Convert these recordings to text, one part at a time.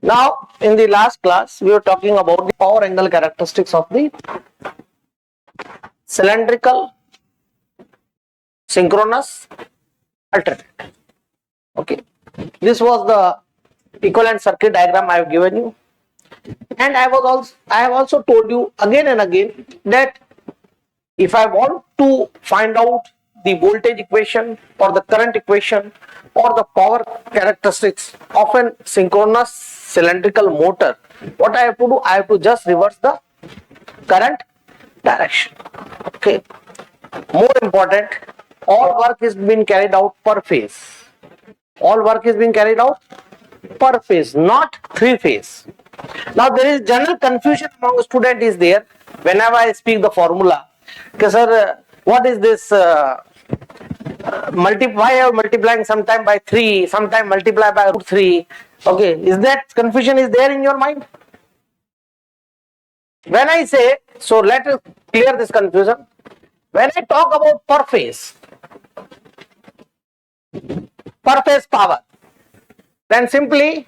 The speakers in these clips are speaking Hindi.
Now, in the last class, we were talking about the power angle characteristics of the cylindrical, synchronous, alternator. Okay, this was the equivalent circuit diagram I have given you, and I have also told you again and again that if I want to find out the voltage equation or the current equation or the power characteristics of a synchronous cylindrical motor, what I have to do, I have to just reverse the current direction. Okay, more important, all work is being carried out per phase. All work is being carried out per phase, not three phase. Now there is general confusion among students is there whenever I speak the formula. Okay, sir, what is this multiplying sometime by 3, sometime multiply by root 3. Okay, is that confusion is there in your mind? When I say, so let us clear this confusion. When I talk about per phase power, then simply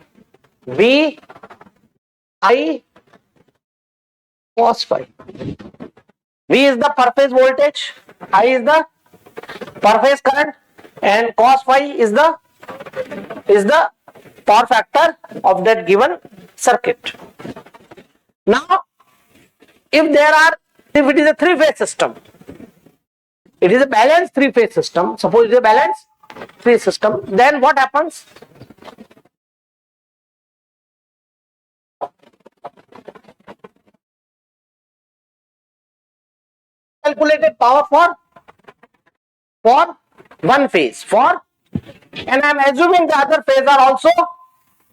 V I cos phi. V is the per phase voltage, I is the per phase current, and cos phi is the power factor of that given circuit. Now, if it is a three-phase system, it is a balanced three-phase system. Suppose it is a balanced three-phase system, then what happens? Calculated power for one phase, and I am assuming the other phase are also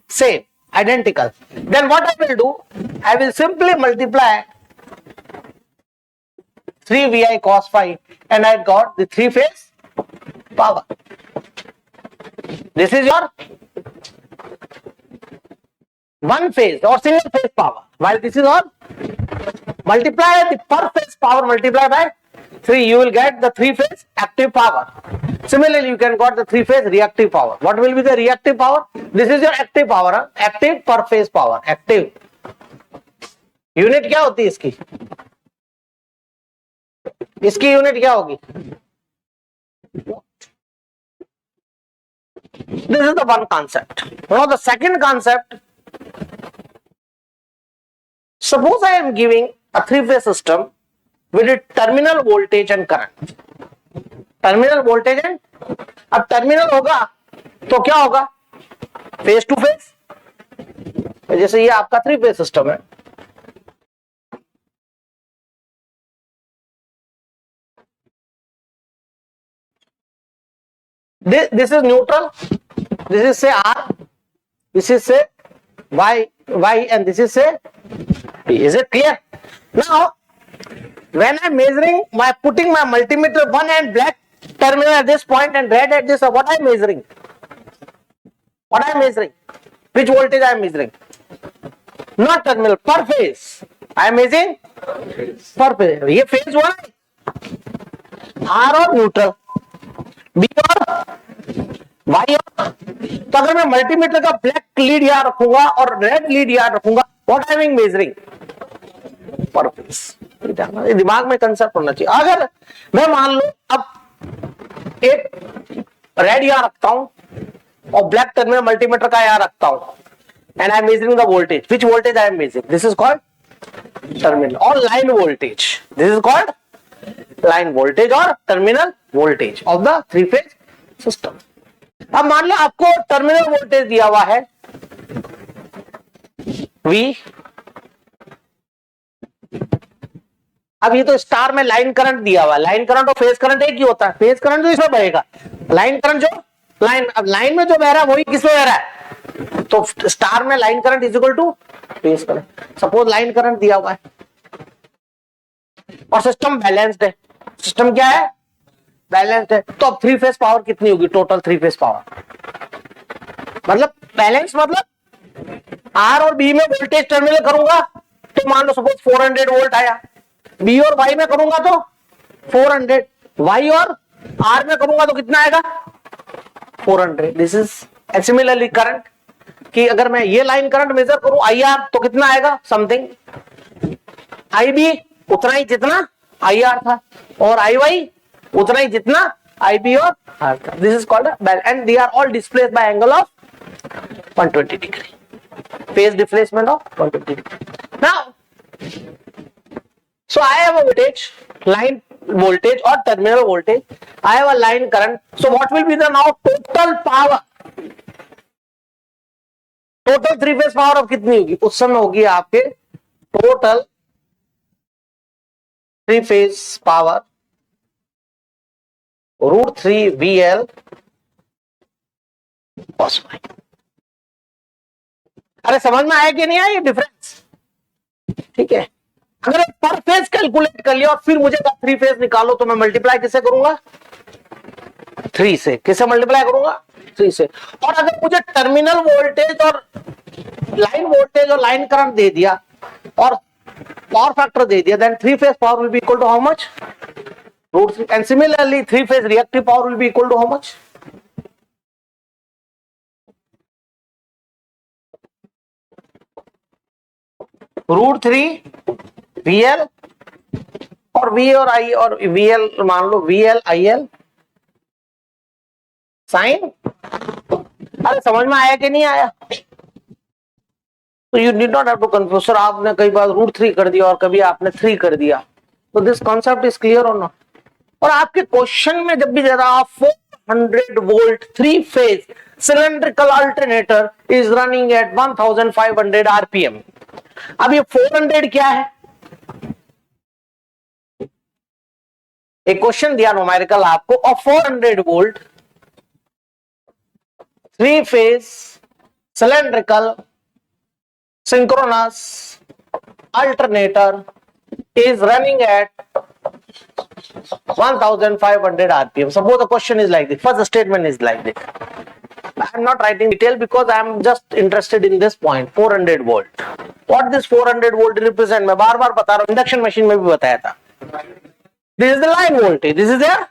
same, identical. Then what I will do, I will simply multiply 3 VI cos phi, and I got the three phase power. This is your one phase or single phase power, while this is all multiply the per phase power multiply by 3, you will get the three phase active power. Similarly, you can got the three phase reactive power. What will be the reactive power? This is your active power, active per phase power. Active unit क्या होती है इसकी यूनिट क्या होगी? This is the one concept. Now the second concept, suppose I am giving a three-phase system with a terminal voltage and current. Terminal voltage है, अब टर्मिनल होगा तो क्या होगा? Phase two phase. जैसे ये आपका थ्री फेज सिस्टम है, this is neutral, this is say R, this is say Y, and this is say P. Is it clear? Now when I am measuring, putting my multimeter one and black terminal at this point and red at this, what I am measuring? What I am measuring? Which voltage I am measuring? Not terminal, per phase. I am measuring per phase. ये phase वन है, R और न्यूट्रल, B और Y और, तो अगर मैं मल्टीमीटर का ब्लैक लीड यहाँ रखूंगा और रेड लीड यहाँ रखूंगा, what I am measuring? पर फेज. दिमाग में कंसेप्ट होना चाहिए. अगर मैं मान लो अब एक रेड यहाँ रखता हूं और ब्लैक टर्मिनल मल्टीमीटर का यहाँ रखता हूं, and I am measuring the voltage, which voltage I am measuring? This is called terminal और line voltage. This is called line voltage और terminal voltage of the three phase system. अब मान लो आपको टर्मिनल वोल्टेज दिया हुआ है V. अब ये तो स्टार में लाइन करंट दिया हुआ है. लाइन करंट और फेज करंट एक ही होता है. फेज करंट तो इसमें बहेगा, लाइन करंट जो अब लाइन में जो बह रहा है वही किसमें बह रहा है? तो स्टार में line current is equal two phase current. Suppose line current दिया हुआ है और सिस्टम बैलेंस्ड है. सिस्टम क्या है? बैलेंस्ड है. तो अब थ्री फेज पावर कितनी होगी? टोटल थ्री फेज पावर मतलब बैलेंस, मतलब आर और बी में वोल्टेज टर्मिनल करूंगा तो मान लो सपोज 400 वोल्ट आया, बी और वाई में करूंगा तो 400, वाई और आर में करूंगा तो कितना आएगा 400। दिस इज सिमिलरली करंट कि अगर मैं ये लाइन करंट मेजर करूं आई आर तो कितना आएगा समथिंग, आई बी उतना ही जितना आई आर था और आई वाई उतना ही जितना आई बी और आर था। This is called and they are all displaced by angle of 120 degree, phase displacement of 120 degree. Now, so I have a voltage, line voltage or terminal voltage. I have a line current. So what will be the now total power? Total three phase power अब कितनी होगी? उस समय होगी आपके total three phase power √3 VL cos phi. अरे समझ में आया कि नहीं आया ये डिफरेंस? ठीक है, अगर पर फेज कैलकुलेट कर लिया और फिर मुझे थ्री फेज निकालो तो मैं मल्टीप्लाई किससे करूंगा 3 से, किससे मल्टीप्लाई करूंगा 3 से। और अगर मुझे टर्मिनल वोल्टेज और लाइन वोल्टेज और लाइन करंट दे दिया और पावर फैक्टर दे दिया, then three phase power will be equal to how much √3 and similarly three phase reactive power will be equal to how much √3 VL और V और I और VL मान लो VL IL साइन। अरे समझ में आया कि नहीं आया? तो you need not have to confuse. Sir आपने कई बार √3 कर दिया और कभी आपने 3 कर दिया, तो दिस कॉन्सेप्ट इज क्लियर और नॉट? और आपके क्वेश्चन में जब भी दे रहा 400 volt 3 phase cylindrical alternator is running at 1500 RPM। अब ये 400 क्या है? एक क्वेश्चन दिया न्यूमेरिकल आपको और 400 volt 3 phase cylindrical synchronous alternator is running at 1500 RPM. Suppose the question is like this. First statement is like this. I am not writing detail because I am just interested in this point. 400 volt. What this 400 volt represent? मैं बार बार बता रहा हूँ, इंडक्शन मशीन में भी बताया था. This is the line voltage. This is there.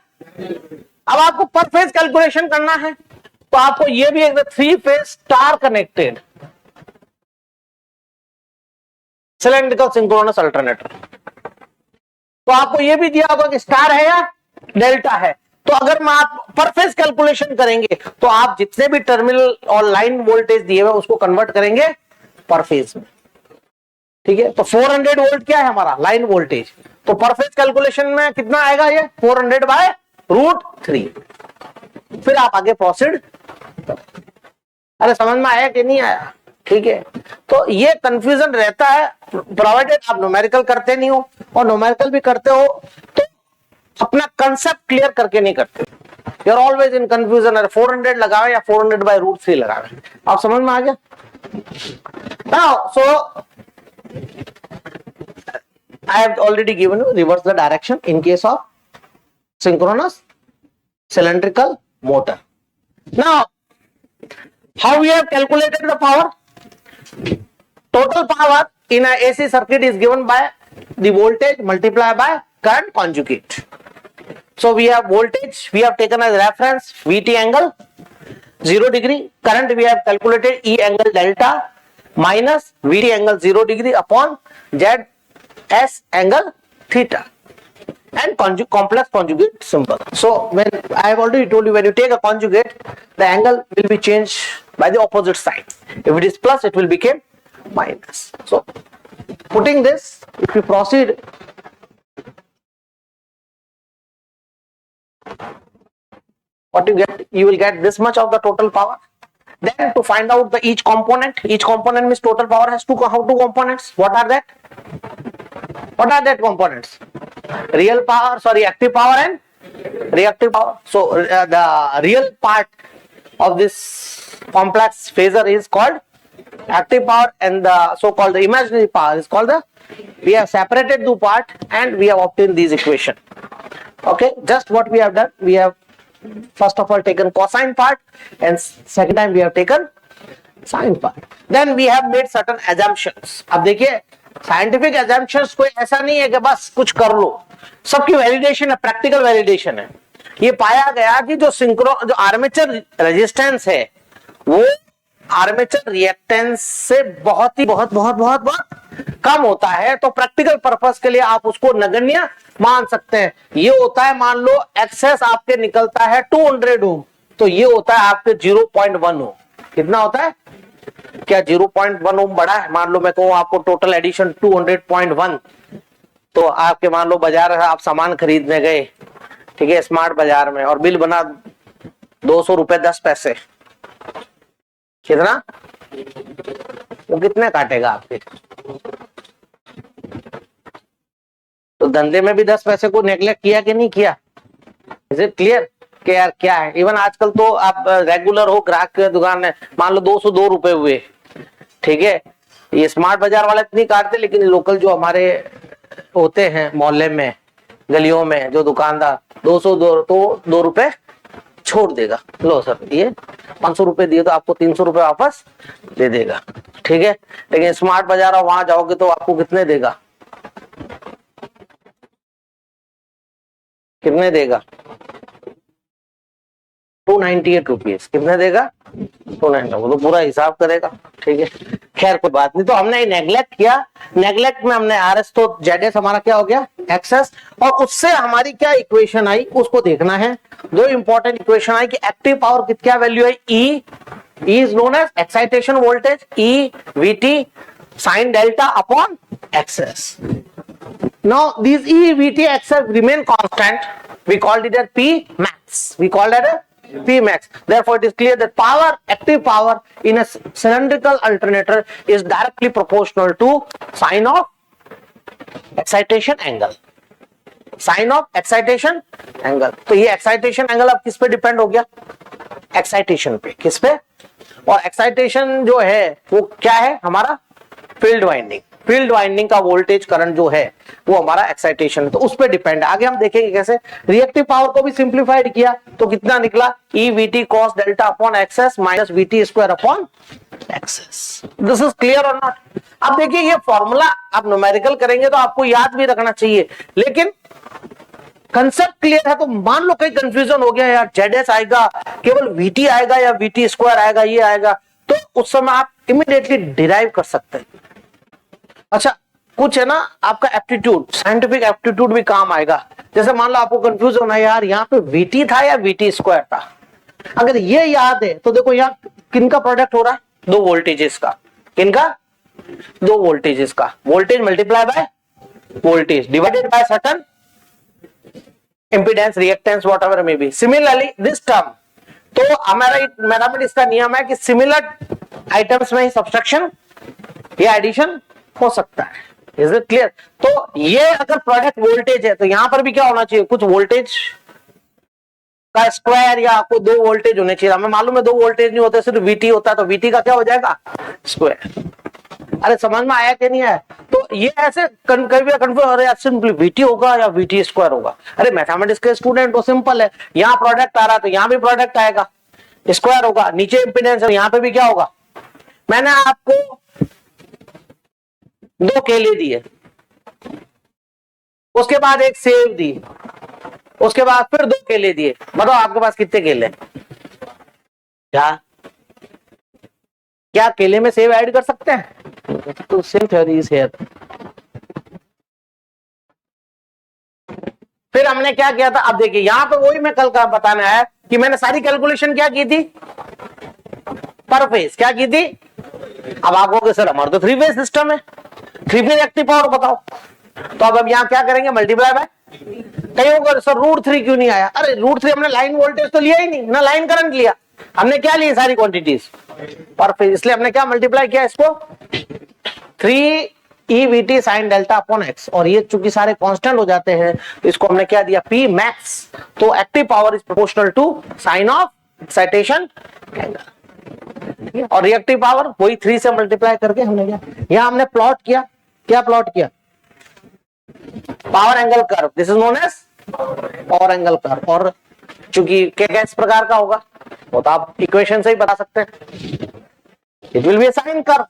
अब आपको पर फेज कैलकुलेशन करना है तो आपको ये भी एक 3 phase star connected cylindrical synchronous alternator, तो आपको ये भी दिया होगा कि स्टार है या डेल्टा है। तो अगर मैं आप पर फेज कैलकुलेशन करेंगे तो आप जितने भी टर्मिनल और लाइन वोल्टेज दिए हुए उसको कन्वर्ट करेंगे पर फेज में। ठीक है, तो 400 वोल्ट क्या है हमारा लाइन वोल्टेज, तो पर फेज कैलकुलेशन में कितना आएगा ये 400 बाय √3। फिर आप आगे प्रोसीड। अरे समझ में आया कि नहीं आया? ठीक है, तो ये कंफ्यूजन रहता है प्रोवाइडेड आप न्यूमेरिकल करते नहीं हो, और न्यूमेरिकल भी करते हो तो अपना कंसेप्ट क्लियर करके नहीं करते, you are always in confusion. अरे 400 लगावे या 400 बाय √3 लगावे, आप समझ में आ गया? Now so I have already given you reverse the direction in case of synchronous cylindrical motor. Now, how we have calculated the power? Total power in a AC circuit is given by the voltage multiplied by current conjugate. So we have voltage, we have taken as reference VT angle 0 degree, current we have calculated E angle delta minus VT angle 0 degree upon ZS angle theta, and complex conjugate symbol. So when I have already told you, when you take a conjugate, the angle will be changed by the opposite sign. If it is plus, it will become minus. So putting this, if you proceed, what you get, you will get this much of the total power. Then to find out the each component means total power has two components. What are that? What are that components? Real power, sorry, active power and reactive power. So the real part of this complex phasor is called active power, and the so-called the imaginary power is called the, we have separated the part and we have obtained these equation. Okay, just what we have done, we have first of all taken cosine part and second time we have taken sine part. Then we have made certain assumptions. अब देखिए साइंटिफिक एजम्पशंस कोई ऐसा नहीं है कि बस कुछ कर लो, सबकी वैलिडेशन है, प्रैक्टिकल वैलिडेशन है। ये पाया गया कि जो आर्मेचर रेजिस्टेंस है वो आर्मेचर रिएक्टेंस से बहुत ही बहुत बहुत बहुत बहुत कम होता है, तो प्रैक्टिकल पर्पस के लिए आप उसको नगण्य मान सकते हैं। ये होता है, मान लो एक्सेस आपके निकलता है 200 ओम, तो ये होता है आपके 0.1 ओम। कितना होता है? क्या 0.1 ओम बड़ा है? मान लो मैं कहूं आपको टोटल एडिशन 200.1, तो आपके मान लो बाजार आप सामान खरीदने गए, ठीक है, स्मार्ट बाजार में, और बिल बना 200 रुपए 10 पैसे, कितना? तो कितने काटेगा आपके? तो धंधे में भी 10 पैसे को नेग्लेक्ट किया कि नहीं किया? इज इट क्लियर कि यार क्या है? इवन आजकल तो आप रेगुलर हो ग्राहक के दुकान में, मान लो 202 रुपए हुए, ठीक है, ये स्मार्ट बाजार वाले नहीं काटते, लेकिन लोकल जो हमारे होते हैं मोहल्ले में गलियों में जो दुकानदार 202 तो 2 रुपए छोड़ देगा, लो सर ये 500 रुपए दिए तो आपको 300 रुपए वापस दे देगा, ठीक है। लेकिन स्मार्ट बाजार और वहां जाओगे तो आपको कितने देगा? कितने देगा? 298 रुपीज। कितने देगा? 298। वो तो पूरा हिसाब करेगा, ठीक है। खैर कोई बात नहीं, तो हमने नेग्लेक्ट किया, नेग्लेक्ट में हमने आरएस, तो जेडएस हमारा क्या हो गया? एक्सेस। और उससे हमारी क्या इक्वेशन आई उसको देखना है। दो इंपॉर्टेंट इक्वेशन आई कि एक्टिव पावर क्या वैल्यू है? E is known as excitation voltage, E VT sine delta upon Xs. Now these E, VT, XF remain constant. We called it as P max. We called it as P max. Therefore, it is clear that power, active power in a cylindrical alternator is directly proportional to sine of excitation angle. Sine of excitation angle. तो ये excitation angle अब किस पे डिपेंड हो गया? Excitation पे। किस पे? और excitation जो है वो क्या है? हमारा फील्ड वाइंडिंग। फील्ड वाइंडिंग का वोल्टेज करंट जो है वो हमारा एक्साइटेशन, तो उस पर डिपेंड। आगे हम देखेंगे कैसे। रिएक्टिव पावर को भी सिंप्लीफाइड किया तो कितना निकला? E VT cos delta upon XS minus VT square upon XS. This is clear और नॉट? अब देखिए ये फॉर्मूला आप न्यूमेरिकल करेंगे तो आपको याद भी रखना चाहिए, लेकिन कंसेप्ट क्लियर है तो मान लो कहीं कंफ्यूजन हो गया यार, जेडएस आएगा, केवल वीटी आएगा या वीटी स्क्वायर आएगा, ये आएगा, तो उस समय आप इमीडिएटली डिराइव कर सकते हैं। अच्छा कुछ है ना आपका एप्टीट्यूड, साइंटिफिक एप्टीट्यूड भी काम आएगा। जैसे मान लो आपको कंफ्यूज होना है यार यहाँ पे वीटी था या वीटी स्क्वायर था, अगर ये याद है तो देखो यहाँ किनका प्रोडक्ट हो रहा है? दो वोल्टेजेस का। किनका? दो वोल्टेजेस का। Voltage multiply by voltage divided by certain impedance, reactance, whatever may be. Similarly this term, तो हमारा मैथमेटिक्स का नियम है कि सिमिलर आइटम्स में ही सब्सट्रैक्शन या एडिशन हो सकता है। Is it clear? तो ये अगर प्रोडक्ट वोल्टेज है तो यहां पर भी क्या होना चाहिए? कुछ वोल्टेज का स्क्वायर या आपको दो वोल्टेज होने चाहिए। हमें मालूम है दो वोल्टेज नहीं होते, सिर्फ वीटी होता है, तो वीटी का क्या हो जाएगा? स्क्वायर। अरे समझ में आया कि नहीं आया? तो ये ऐसे कंफ्यूज हो रहे हैं, सिंपली वीटी होगा या वीटी स्क्वायर होगा। अरे मैथमेटिक्स के स्टूडेंट तो सिंपल है, यहाँ प्रोडक्ट आ रहा है तो यहाँ भी प्रोडक्ट आएगा, स्क्वायर होगा, नीचे इंपीडेंस है, यहाँ पे भी क्या होगा? मैंने आपको दो केले दिए, उसके बाद एक सेब दी, उसके बाद फिर दो केले दिए, बताओ आपके पास कितने केले? क्या केले में सेब ऐड कर सकते हैं? तो सेम थ्योरी इज हियर। फिर हमने क्या किया था? अब देखिए यहां पे वही मैं कल का बताना है कि मैंने सारी कैलकुलेशन क्या की थी? पर फेज क्या की थी? अब आप कहोगे सर हमारा तो थ्री फेज सिस्टम है, थ्री फेज एक्टिव पावर बताओ, तो अब यहां क्या करेंगे? Multiply by. कहीं होगा सर √3 क्यों नहीं आया? अरे √3 हमने लाइन वोल्टेज तो लिया ही नहीं ना, लाइन करंट लिया, हमने क्या लिया? सारी क्वांटिटीज पर फेज, इसलिए हमने क्या मल्टीप्लाई किया इसको? 3 EVT sign delta upon x, और ये चूंकि सारे कांस्टेंट हो जाते हैं तो इसको हमने क्या दिया? P max. तो active power is proportional to sine of excitation angle, और रिएक्टिव पावर वही 3 से मल्टीप्लाई करके हमने क्या यहां हमने प्लॉट किया? क्या प्लॉट किया? Power angle curve. This is known as power angle curve. और चूंकि क्या इस प्रकार का होगा वो तो आप इक्वेशन से ही बता सकते हैं, it will be a sine curve.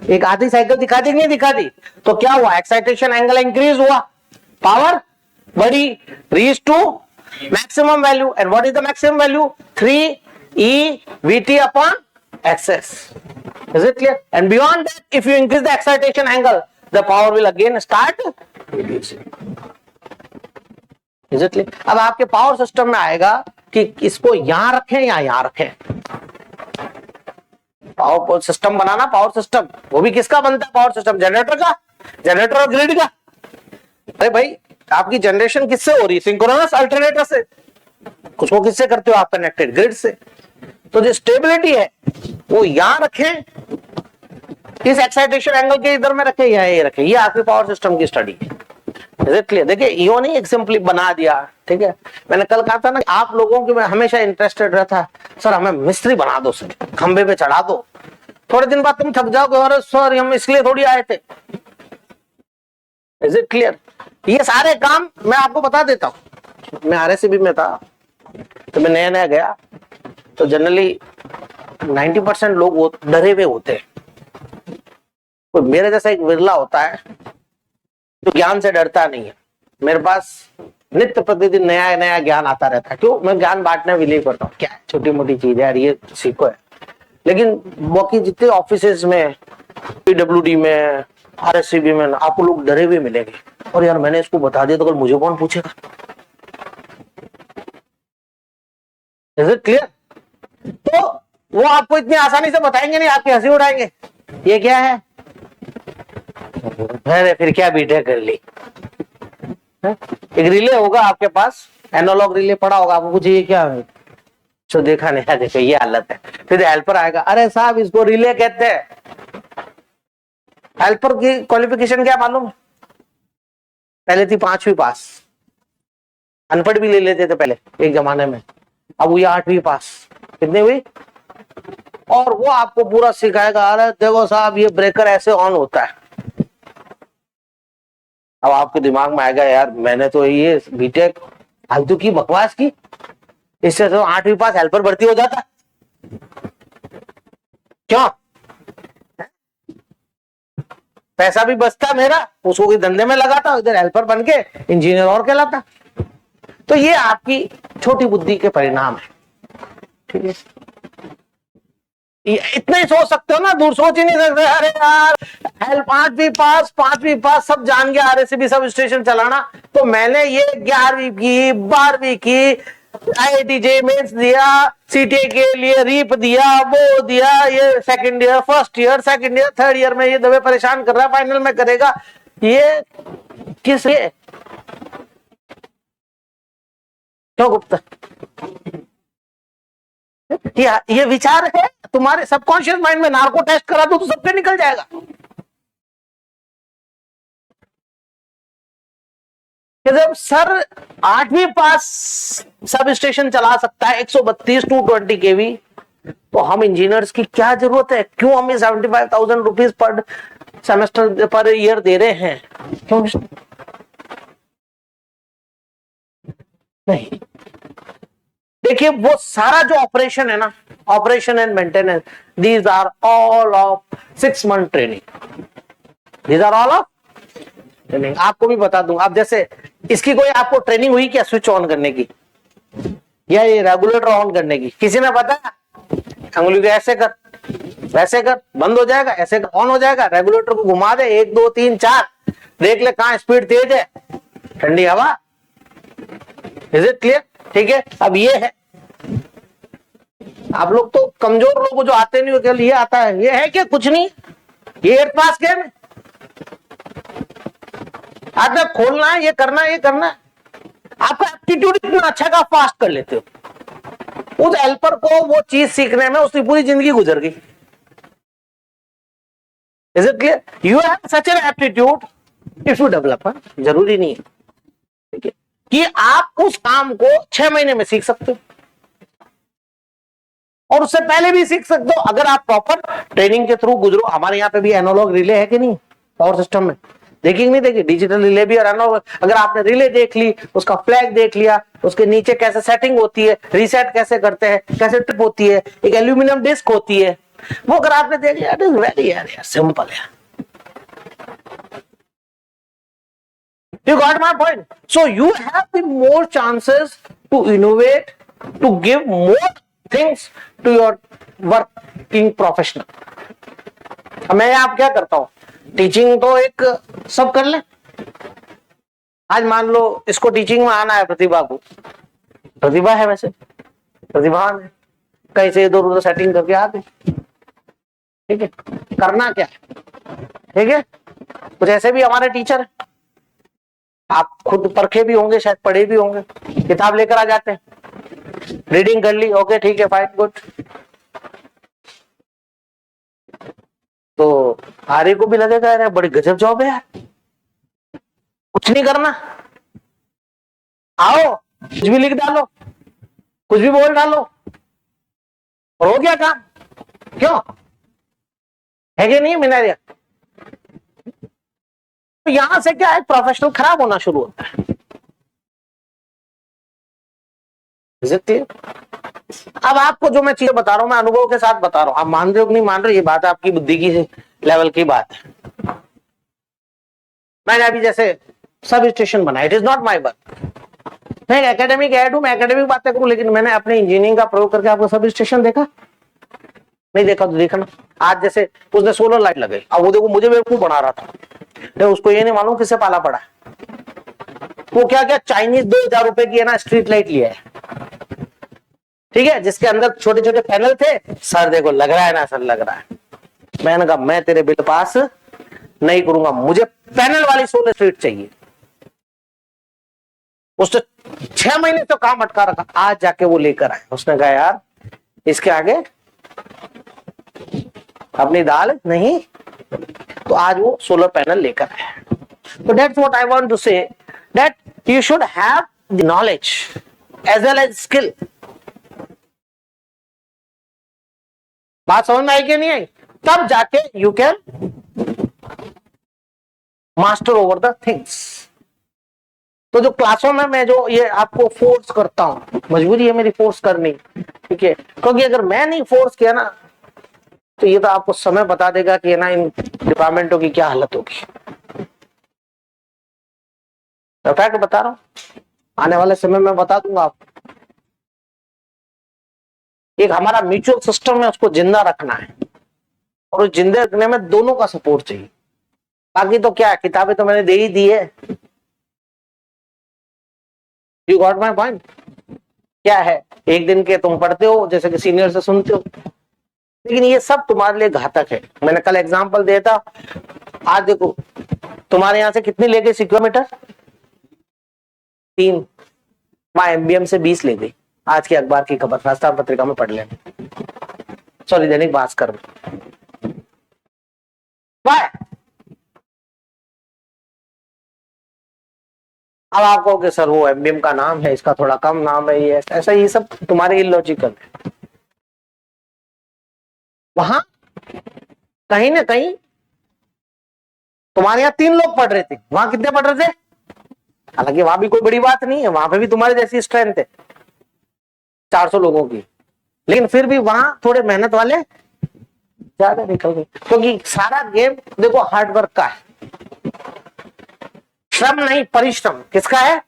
एक आधी साइकिल दिखा दी नहीं दिखा दी, तो क्या हुआ, एक्साइटेशन एंगल इंक्रीज हुआ, पावर बढ़ी, reach to maximum value, and what is the maximum value, 3 EVT upon XS. Is it clear? And beyond that, if you increase the excitation angle, the power will again start reducing. Is it clear? अब आपके पावर सिस्टम में आएगा कि इसको यहां रखें या यहां रखें। पावर सिस्टम बनाना, पावर सिस्टम वो भी किसका बनता है, पावर सिस्टम जनरेटर का, जनरेटर और ग्रिड का। अरे भाई आपकी जनरेशन किससे हो रही है, सिंक्रोनस अल्टरनेटर से, उसको किससे करते हो आप कनेक्टेड, ग्रिड से। तो जो स्टेबिलिटी है वो यहां रखें, इस एक्साइटेशन एंगल के इधर में रखें या ये रखें, ये आपकी पावर सिस्टम की स्टडी है। क्लियर? देखिए इहो नहीं एक सिंपली बना दिया, ठीक है। मैंने कल कहा था ना आप लोगों की, मैं हमेशा इंटरेस्टेड रहता है, सर हमें मिस्त्री बना दो, सर खंबे पे चढ़ा दो, थोड़े दिन बाद तुम थक जाओगे, और सर हम इसलिए थोड़ी आए थे। Is it clear? ये सारे काम मैं आपको बता देता हूं। मैं RSCB में था तो मैं नया नया गया, तो जनरली 90% लोग वो डरे हुए होते हैं। तो मेरे जैसा एक विरला होता है जो ज्ञान से डरता नहीं है। मेरे पास नित्य प्रतिदिन नया नया ज्ञान आता रहता है। क्यों? मैं ज्ञान बांटना बिलीव करता हूँ। क्या छोटी मोटी चीज है यार, ये सीखो है। लेकिन बाकी जितने ऑफिसेज में, PWD में, RSCB में, आपको लोग डरे हुए मिलेंगे, और यार मैंने इसको बता दिया तो कल मुझे कौन पूछेगा। Is it clear? तो वो आपको इतनी आसानी से बताएंगे नहीं, आपकी हंसी उड़ाएंगे। ये क्या है, अरे फिर क्या बीटेक कर ली। एक रिले होगा आपके पास, एनालॉग रिले पड़ा होगा, आपको पूछिए क्या है, तो देखा नहीं है, देखो ये हालत है। फिर हेल्पर आएगा, अरे साहब इसको रिले कहते हैं। हेल्पर की क्वालिफिकेशन क्या मालूम, पहले थी 5वीं पास, अनपढ़ भी ले लेते थे पहले एक जमाने में, अब हुई 8वीं पास। कितनी हुई? और वो आपको पूरा सिखाएगा, अरे देखो साहब ये ब्रेकर ऐसे ऑन होता है। अब आपके दिमाग में आएगा यार मैंने तो ये बीटेक फालतू की बकवास की, इससे तो 8वीं पास हेल्पर भर्ती हो जाता। क्यों? पैसा भी बचता मेरा, उसको कोई धंधे में लगाता, इधर हेल्पर बन के इंजीनियर और कहलाता। तो ये आपकी छोटी बुद्धि के परिणाम है, ठीक है। इतना ही सोच सकते हो ना, दूर सोच ही नहीं सकते। अरे यार हेल्प 5वीं पास सब जान गया RSCB सब स्टेशन चलाना, तो मैंने ये 11वीं की 12वीं की IIT JEE मेंस दिया, CTA के लिए रीप दिया, वो दिया, ये second year, first year, second year, third year में ये दबे परेशान कर रहा है, फाइनल में करेगा। ये किस लिए? क्यों गुप्ता? ये विचार है तुम्हारे सबकॉन्शियस माइंड में। नार्को टेस्ट करा दो तो सबके निकल जाएगा। जब सर 8वीं पास सब स्टेशन चला सकता है 132 220 kV, तो हम इंजीनियर्स की क्या जरूरत है? क्यों हम 75,000 rupees per semester per year दे रहे हैं? क्यों नहीं? देखिए वो सारा जो ऑपरेशन है ना, operation and maintenance, these are all of 6 month training. These are all of training. आपको भी बता दूं, आप जैसे इसकी कोई आपको ट्रेनिंग हुई क्या स्विच ऑन करने की, या ये रेगुलेटर ऑन करने की? किसी ने बताया? अंगुली को ऐसे कर, वैसे कर, बंद हो जाएगा, ऐसे कर ऑन हो जाएगा। रेगुलेटर को घुमा दे 1 2 3 4, देख ले कहां स्पीड तेज है, ठंडी हवा। Is it clear? ठीक है। अब ये है, आप लोग तो कमजोर लोग जो आते नहीं हो, ये आता है, ये है क्या? कुछ नहीं, ये 8 पास गेम है। आपने खोलना है, ये करना है, ये करना है। आपका एप्टीट्यूड इतना अच्छा का फास्ट कर लेते हो। उस हेल्पर को वो चीज सीखने में उसकी पूरी जिंदगी गुजर गई। Is it clear? You have such an aptitude if you develop. जरूरी नहीं है, ठीक है, कि आप उस काम को 6 महीने में सीख सकते हो, और उससे पहले भी सीख सकते हो अगर आप प्रॉपर ट्रेनिंग के थ्रू गुजरो। हमारे यहाँ पे भी एनालॉग रिले है कि नहीं पावर सिस्टम में? देखिए नहीं देखिए, डिजिटल रिले भी और एनालॉग। अगर आपने रिले देख ली, उसका फ्लैग देख लिया, उसके नीचे कैसे सेटिंग होती है, रीसेट कैसे करते हैं, कैसे ट्रिप होती है, एक एल्यूमिनियम डिस्क होती है, वो अगर आपने देख लिया, इट इज वेरी यार सिंपल है। You got my point? So you have the more chances to innovate, to give more things to your working professional. मैं आप क्या करता हूं, टीचिंग तो एक सब कर ले। आज मान लो इसको टीचिंग में आना है, प्रतिभा को, प्रतिभा है वैसे, प्रतिभावान है, कहीं से इधर उधर सेटिंग करके आ गए, ठीक है, करना क्या है, ठीक है। कुछ ऐसे भी हमारे टीचर है, आप खुद परखे भी होंगे, शायद पढ़े भी होंगे, किताब लेकर आ जाते हैं, रीडिंग कर ली, ओके ठीक है फाइन गुड, तो आर्य को भी लगेगा यार बड़ी गजब जॉब है यार, कुछ नहीं करना, आओ कुछ भी लिख डालो, कुछ भी बोल डालो, और हो गया काम। क्यों है कि नहीं मिनारिया? तो यहां से क्या है, प्रोफेशनल खराब होना शुरू होता है। अब आपको जो मैं चीजें बता रहा हूं, मैं अनुभव के साथ बता रहा हूं, आप मान रहे हो कि नहीं मान रहे हो, ये बात आपकी बुद्धि की लेवल की बात है। मैंने अभी जैसे सब स्टेशन बनाया, it is not my work, मैं एकेडमिक ऐड हूं, मैं एकेडमिक बातें करूं, लेकिन मैंने अपने इंजीनियरिंग का प्रयोग करके आपको सब स्टेशन देखा नहीं? देखा तो देखना। आज जैसे उसने सोलर लाइट लगाई, अब वो देखो मुझे बेवकूफ बना रहा था, नहीं उसको ये नहीं मालूम किससे पाला पड़ा। वो क्या क्या चाइनीज 2000 रुपए की है ना स्ट्रीट लाइट लिया है, ठीक है, जिसके अंदर छोटे छोटे पैनल थे। सर देखो लग रहा है ना, सर लग रहा है। मैंने कहा मैं तेरे बिल पास नहीं करूंगा, मुझे पैनल वाली सोलर स्ट्रीट चाहिए। उसने 6 महीने तो काम अटका रखा, आज जाके वो लेकर आए। उसने कहा यार इसके आगे अपनी दाल नहीं, तो आज वो सोलर पैनल लेकर आए। तो that's what I want to say, that you should have the knowledge as well as skill. बात समझ में आई कि नहीं आई? तब जाके you can master over the things. तो जो क्लासों में मैं जो ये आपको फोर्स करता हूं, मजबूरी है मेरी फोर्स करनी, ठीक है, क्योंकि अगर मैं नहीं फोर्स किया ना, तो ये तो आपको समय बता देगा कि ना इन डिपार्टमेंटों की क्या हालत होगी। फैक्ट बता रहा हूं, आने वाले समय में बता दूंगा आपको। एक हमारा म्यूचुअल सिस्टम है, उसको जिंदा रखना है, और उस जिंदे रखने में दोनों का सपोर्ट चाहिए। बाकी तो क्या है, किताबें तो मैंने दे ही दी है। You got my point? क्या है, एक दिन के तुम पढ़ते हो, जैसे कि सीनियर से सुनते हो, लेकिन ये सब तुम्हारे लिए घातक है। मैंने कल एग्जांपल दिया था, आज देखो तुम्हारे यहां से कितनी ले गई किलोमीटर? 3। वहां एमबीएम से 20 ले गई। आज की अखबार की खबर राष्ट्र पत्रिका में पढ़ लेना, सॉरी दैनिक भास्कर में। अब आप कहोगे सर वो एमबीएम का नाम है, इसका थोड़ा कम नाम है, ये ऐसा, ये सब तुम्हारे इलॉजिकल है। वहां कहीं ना कहीं तुम्हारे यहाँ 3 लोग पढ़ रहे थे, वहां कितने पढ़ रहे थे? हालांकि वहां भी कोई बड़ी बात नहीं है, वहां पे भी तुम्हारे जैसी स्ट्रेंथ है 400 लोगों की, लेकिन फिर भी वहां थोड़े मेहनत वाले ज्यादा निकल गए, क्योंकि सारा गेम देखो हार्डवर्क का है, श्रम नहीं परिश्रम। किसका है?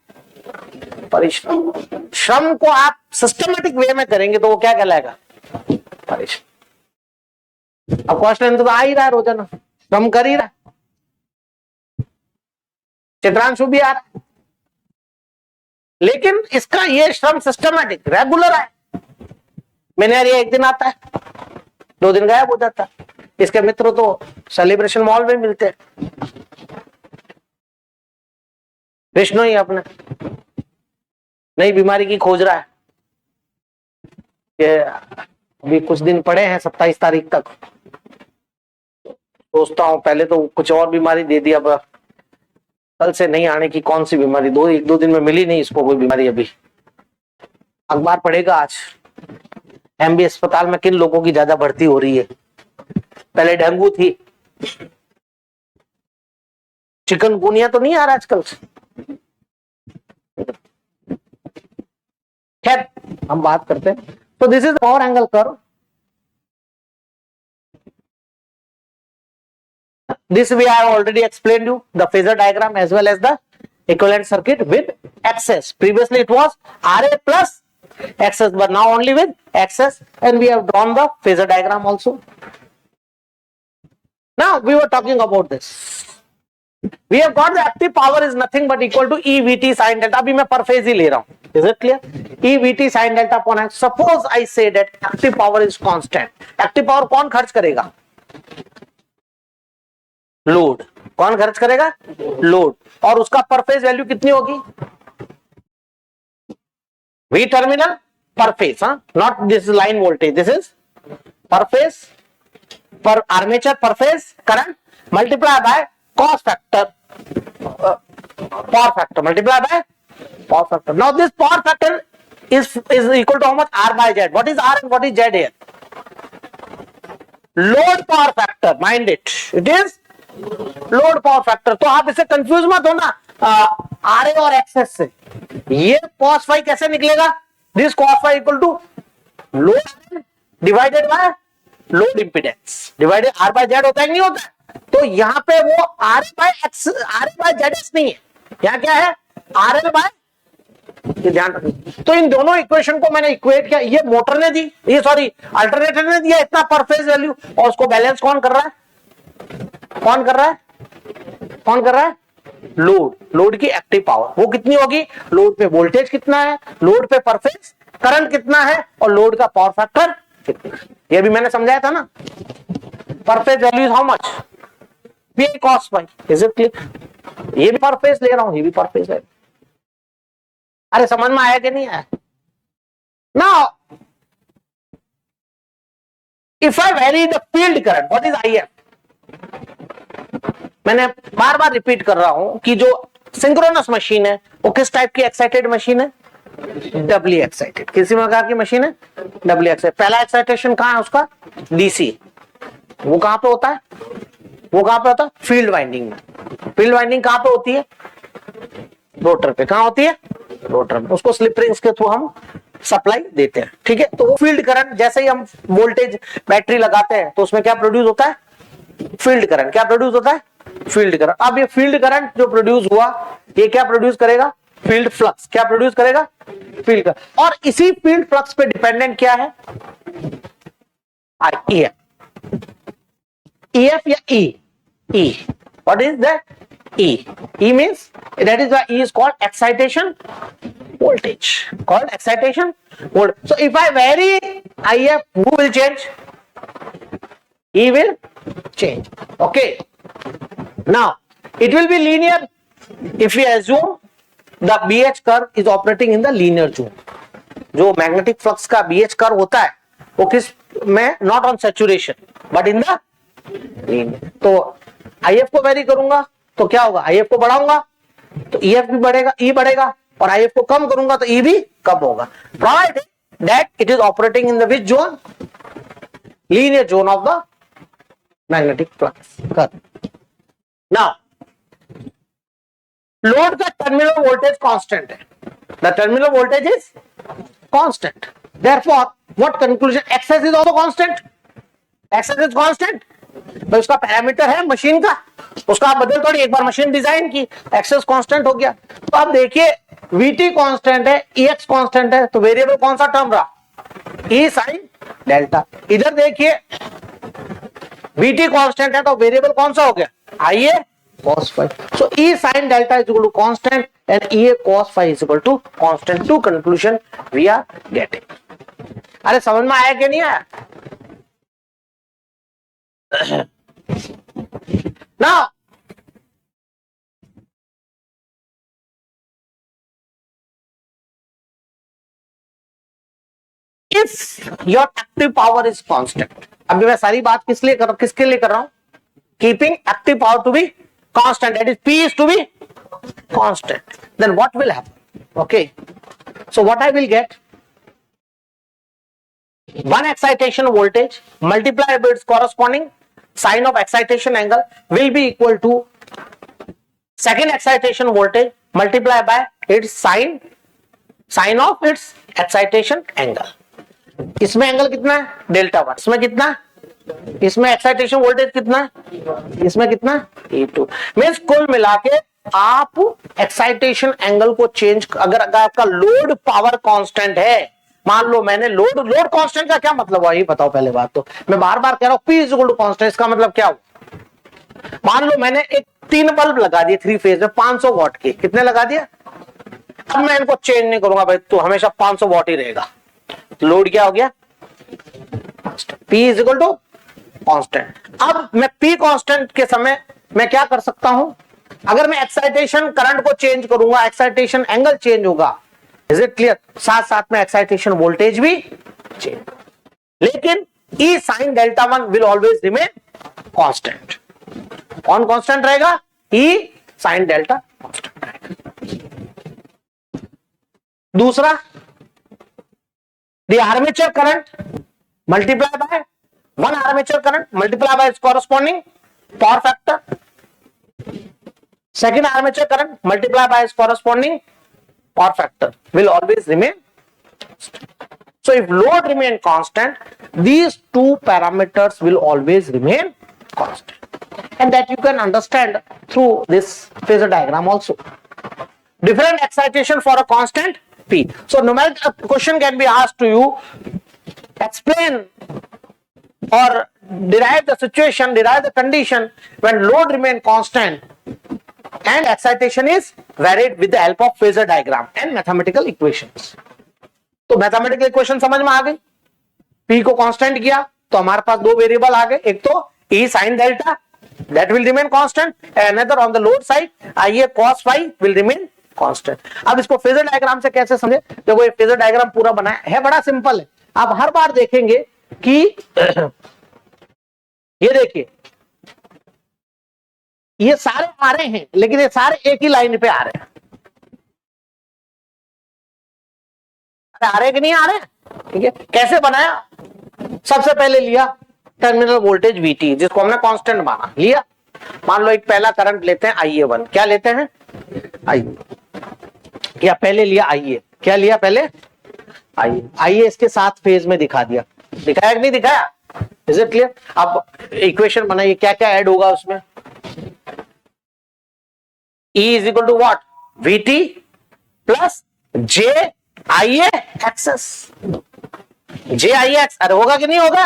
परिश्रम। श्रम को आप सिस्टमेटिक वे में करेंगे तो वो क्या कहलाएगा? परिश्रम। अब क्वेश्चन तो आ ही रहा है, रोजाना श्रम कर ही रहा है, चित्रांशु भी आ रहा है, लेकिन इसका ये श्रम सिस्टमेटिक रेगुलर है। मैंने ये एक दिन आता है, 2 दिन गायब हो जाता है। इसके मित्र तो सेलिब्रेशन मॉल में मिलते हैं। विष्णु ही अपने नई बीमारी की खोज रहा है कि अभी कुछ दिन पड़े हैं 27 तारीख तक, सोचता हूं पहले तो कुछ और बीमारी दे दी, अब कल से नहीं आने की कौन सी बीमारी, 1-2 दिन में मिली नहीं इसको कोई बीमारी। अभी अखबार पढ़ेगा आज एमबी अस्पताल में किन लोगों की ज्यादा भर्ती हो रही है। पहले डेंगू थी, चिकनगुनिया तो नहीं आ रहा आजकल। खैर हम बात करते हैं, तो this is power angle curve. This we have already explained you the phasor diagram as well as the equivalent circuit with access. Previously it was RA plus access, but now only with access, and we have drawn the phasor diagram also. Now we were talking about this. We have got the active power is nothing but equal to EVT sin delta. अभी मैं per phase ही ले रहा हूँ. Is it clear? EVT sin delta upon X. Suppose I say that active power is constant. Active power कौन खर्च करेगा? लोड. कौन खर्च करेगा? लोड. और उसका पर फेज वैल्यू कितनी होगी? V terminal per phase, huh? Not this line voltage. This is per phase, per armature per phase current multiply by cos factor, power factor multiply by power factor. Now this power factor is equal to how much? R by Z. What is R and what is Z here? Load power factor. Mind it. It is load power factor. तो आप इसे कंफ्यूज मत होना आरए और एक्सएस से. ये cos फाई कैसे निकलेगा? This cos phi equal to load divided by load impedance divided R by Z होता है नहीं होता? तो यहां पे वो R by X R by Z S नहीं है. यहां क्या है? R L by. ध्यान रखना. तो इन दोनों इक्वेशन को मैंने इक्वेट किया. ये मोटर ने दी, ये सॉरी अल्टरनेटर ने दिया इतना पर फेज वैल्यू, और उसको बैलेंस कौन कर रहा है? कौन कर रहा है? कौन कर रहा है? लोड. लोड की एक्टिव पावर वो कितनी होगी? लोड पे वोल्टेज कितना है, लोड पे पर फेज करंट कितना है, और लोड का पावर फैक्टर कितना है. ये भी मैंने समझाया था ना. पर phase value is how much? V cos phi. Is it clear? ये भी पर फेज ले रहा हूं, ये भी पर फेज है. अरे समझ में आया कि नहीं आया? Now if I very the field current, what is IF? मैंने बार बार रिपीट कर रहा हूं कि जो सिंक्रोनस मशीन है वो किस टाइप की एक्साइटेड मशीन है? डबली एक्साइटेड. किसी प्रकार की मशीन है? डबली एक्साइटेड. पहला एक्साइटेशन कहां है उसका? DC. वो कहां पे होता है? वो कहां पे होता है? फील्ड वाइंडिंग में. फील्ड वाइंडिंग कहां पे होती है? रोटर पे. कहां होती है? रोटर में. उसको स्लिप रिंग्स के थ्रू हम सप्लाई देते हैं. ठीक है. तो वो फील्ड करंट, जैसे ही हम वोल्टेज बैटरी लगाते हैं तो उसमें क्या प्रोड्यूस होता है? Field current. क्या प्रोड्यूस होता है? Field current. अब ये फील्ड करंट जो प्रोड्यूस हुआ ये क्या प्रोड्यूस करेगा? Field flux. क्या प्रोड्यूस करेगा? Field current. और इसी फील्ड फ्लक्स पे डिपेंडेंट क्या है? EF. EF या E? E. What is that? E. E means that is why E is called excitation voltage. Called excitation voltage. So if I vary IF, who will change? E will change. Okay. Now it will be linear if we assume the BH curve is operating in the linear zone. जो मैग्नेटिक फ्लक्स का BH कर्व होता है वो किस में? Not on saturation but in the linear. तो IF को वेरी करूंगा तो क्या होगा? IF को बढ़ाऊंगा तो EF भी बढ़ेगा, E बढ़ेगा, और IF को कम करूंगा तो E भी कम होगा. Provided that it is operating in the which zone? Linear zone of the magnetic flux curve. Now load का टर्मिनल वोल्टेज कांस्टेंट है. The terminal voltage is constant. Therefore what conclusion? Xs is also constant. Xs is constant. तो उसका पैरामीटर है मशीन का, उसका आप बदल थोड़ी. एक बार मशीन डिजाइन की, एक्सेस कांस्टेंट हो गया. तो अब देखिए VT कांस्टेंट है, EX कांस्टेंट है, तो वेरिएबल कौन सा टर्म रहा? E sin delta. इधर देखिए VT कांस्टेंट है तो वेरिएबल कौन सा हो गया? IA cos phi. So E sin delta is equal to constant and EA cos phi is equal to constant. Two conclusion we are getting. अरे समझ में आया कि नहीं आया? Now if your active power is constant, अभी मैं सारी बात किसके लिए कर रहा हूं? Keeping active power to be constant, that is P is to be constant. Then what will happen? Okay, so what I will get? One excitation voltage multiplied by its corresponding sign of excitation angle will be equal to second excitation voltage multiplied by its sign of its excitation angle. इसमें एंगल कितना है? डेल्टा 1. इसमें कितना? इसमें एक्साइटेशन वोल्टेज कितना है, इसमें कितना है E2। मींस कुल मिला के आप एक्साइटेशन एंगल को चेंज, अगर आपका लोड पावर कांस्टेंट है, मान लो मैंने लोड कांस्टेंट का क्या मतलब हुआ ये बताओ पहले बात तो, मैं बार बार कह रहा हूं P is equal to constant, इसका मतलब क्या हुआ, मान लो मैंने एक 3 बल्ब लगा दिए 3 फेज में 500 वॉट के, कितने लगा दिया, अब मैं इनको चेंज नहीं करूंगा भाई, तो हमेशा 500 वॉट ही रहेगा, लोड क्या हो गया, P is equal to constant. अब मैं P कांस्टेंट के समय मैं क्या कर सकता हूं, अगर मैं एक्साइटेशन करंट को चेंज करूंगा, एक्साइटेशन एंगल चेंज होगा, इज इट क्लियर, साथ साथ में एक्साइटेशन वोल्टेज भी चेंज, लेकिन E sine delta 1 will always remain constant. कौन कांस्टेंट रहेगा, E साइन डेल्टा कांस्टेंट रहेगा। दूसरा, the armature current multiply by 1 armature current multiply by it's corresponding power factor, second armature current multiplied by its corresponding power factor will always remain constant. So if load remain constant, these two parameters will always remain constant, and that you can understand through this phasor diagram also. Different excitation for a constant P. So numerical question can be asked to you, explain or derive the situation, derive the condition when load remain constant and excitation is varied with the help of phasor diagram and mathematical equations. तो मैथमेटिकल इक्वेशन समझ में आ गई, P को कांस्टेंट किया तो हमारे पास दो वेरिएबल आ गए, एक तो E sin delta that will remain constant, and another on the load side IA cos phi will remain constant. अब इसको फेजर डायग्राम से कैसे समझे, देखो ये फेजर डायग्राम पूरा बनाया है, बड़ा सिंपल है। आप हर बार देखेंगे कि ये देखिए ये सारे आ रहे हैं, लेकिन ये सारे एक ही लाइन पे आ रहे हैं, आ रहे कि नहीं आ रहे, ठीक है। कैसे बनाया, सबसे पहले लिया टर्मिनल वोल्टेज VT जिसको हमने कांस्टेंट माना, लिया, मान लो एक पहला करंट लेते हैं IA1, क्या लेते हैं IA, क्या पहले लिया IA, क्या लिया पहले IA इसके साथ फेज में दिखा दिया, दिखाया कि नहीं दिखाया, इज इट क्लियर। अब इक्वेशन बनाइए, क्या क्या ऐड होगा उसमें, E is equal to what, VT plus JIA Xs, JIA X, अरे होगा कि नहीं होगा,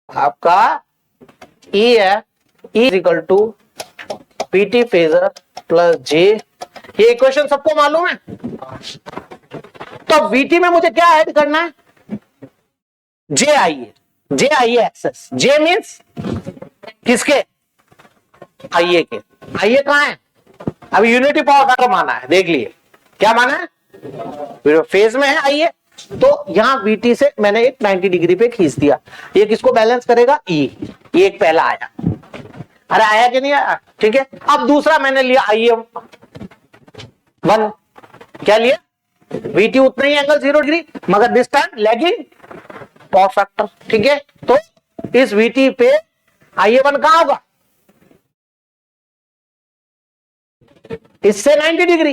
आपका E है E is equal to PT phasor plus J, ये इक्वेशन सबको मालूम है। तो VT में मुझे क्या ऐड करना है, JIA एक्सेस, J मीन्स किसके, IA के, IA कहां है, अभी यूनिटी पावर फैक्टर माना है, देख लिए क्या माना है, फेज में है IA, तो यहां VT से मैंने एक 90 डिग्री पे खींच दिया, ये किसको बैलेंस करेगा, E, ये एक पहला आया, अरे आया कि नहीं आया, ठीक है। अब दूसरा मैंने लिया IA1, क्या लिया, VT उतना ही एंगल 0 डिग्री, मगर this time lagging power factor, ठीक है। तो इस VT पे IA1 कहां होगा, इससे 90 डिग्री,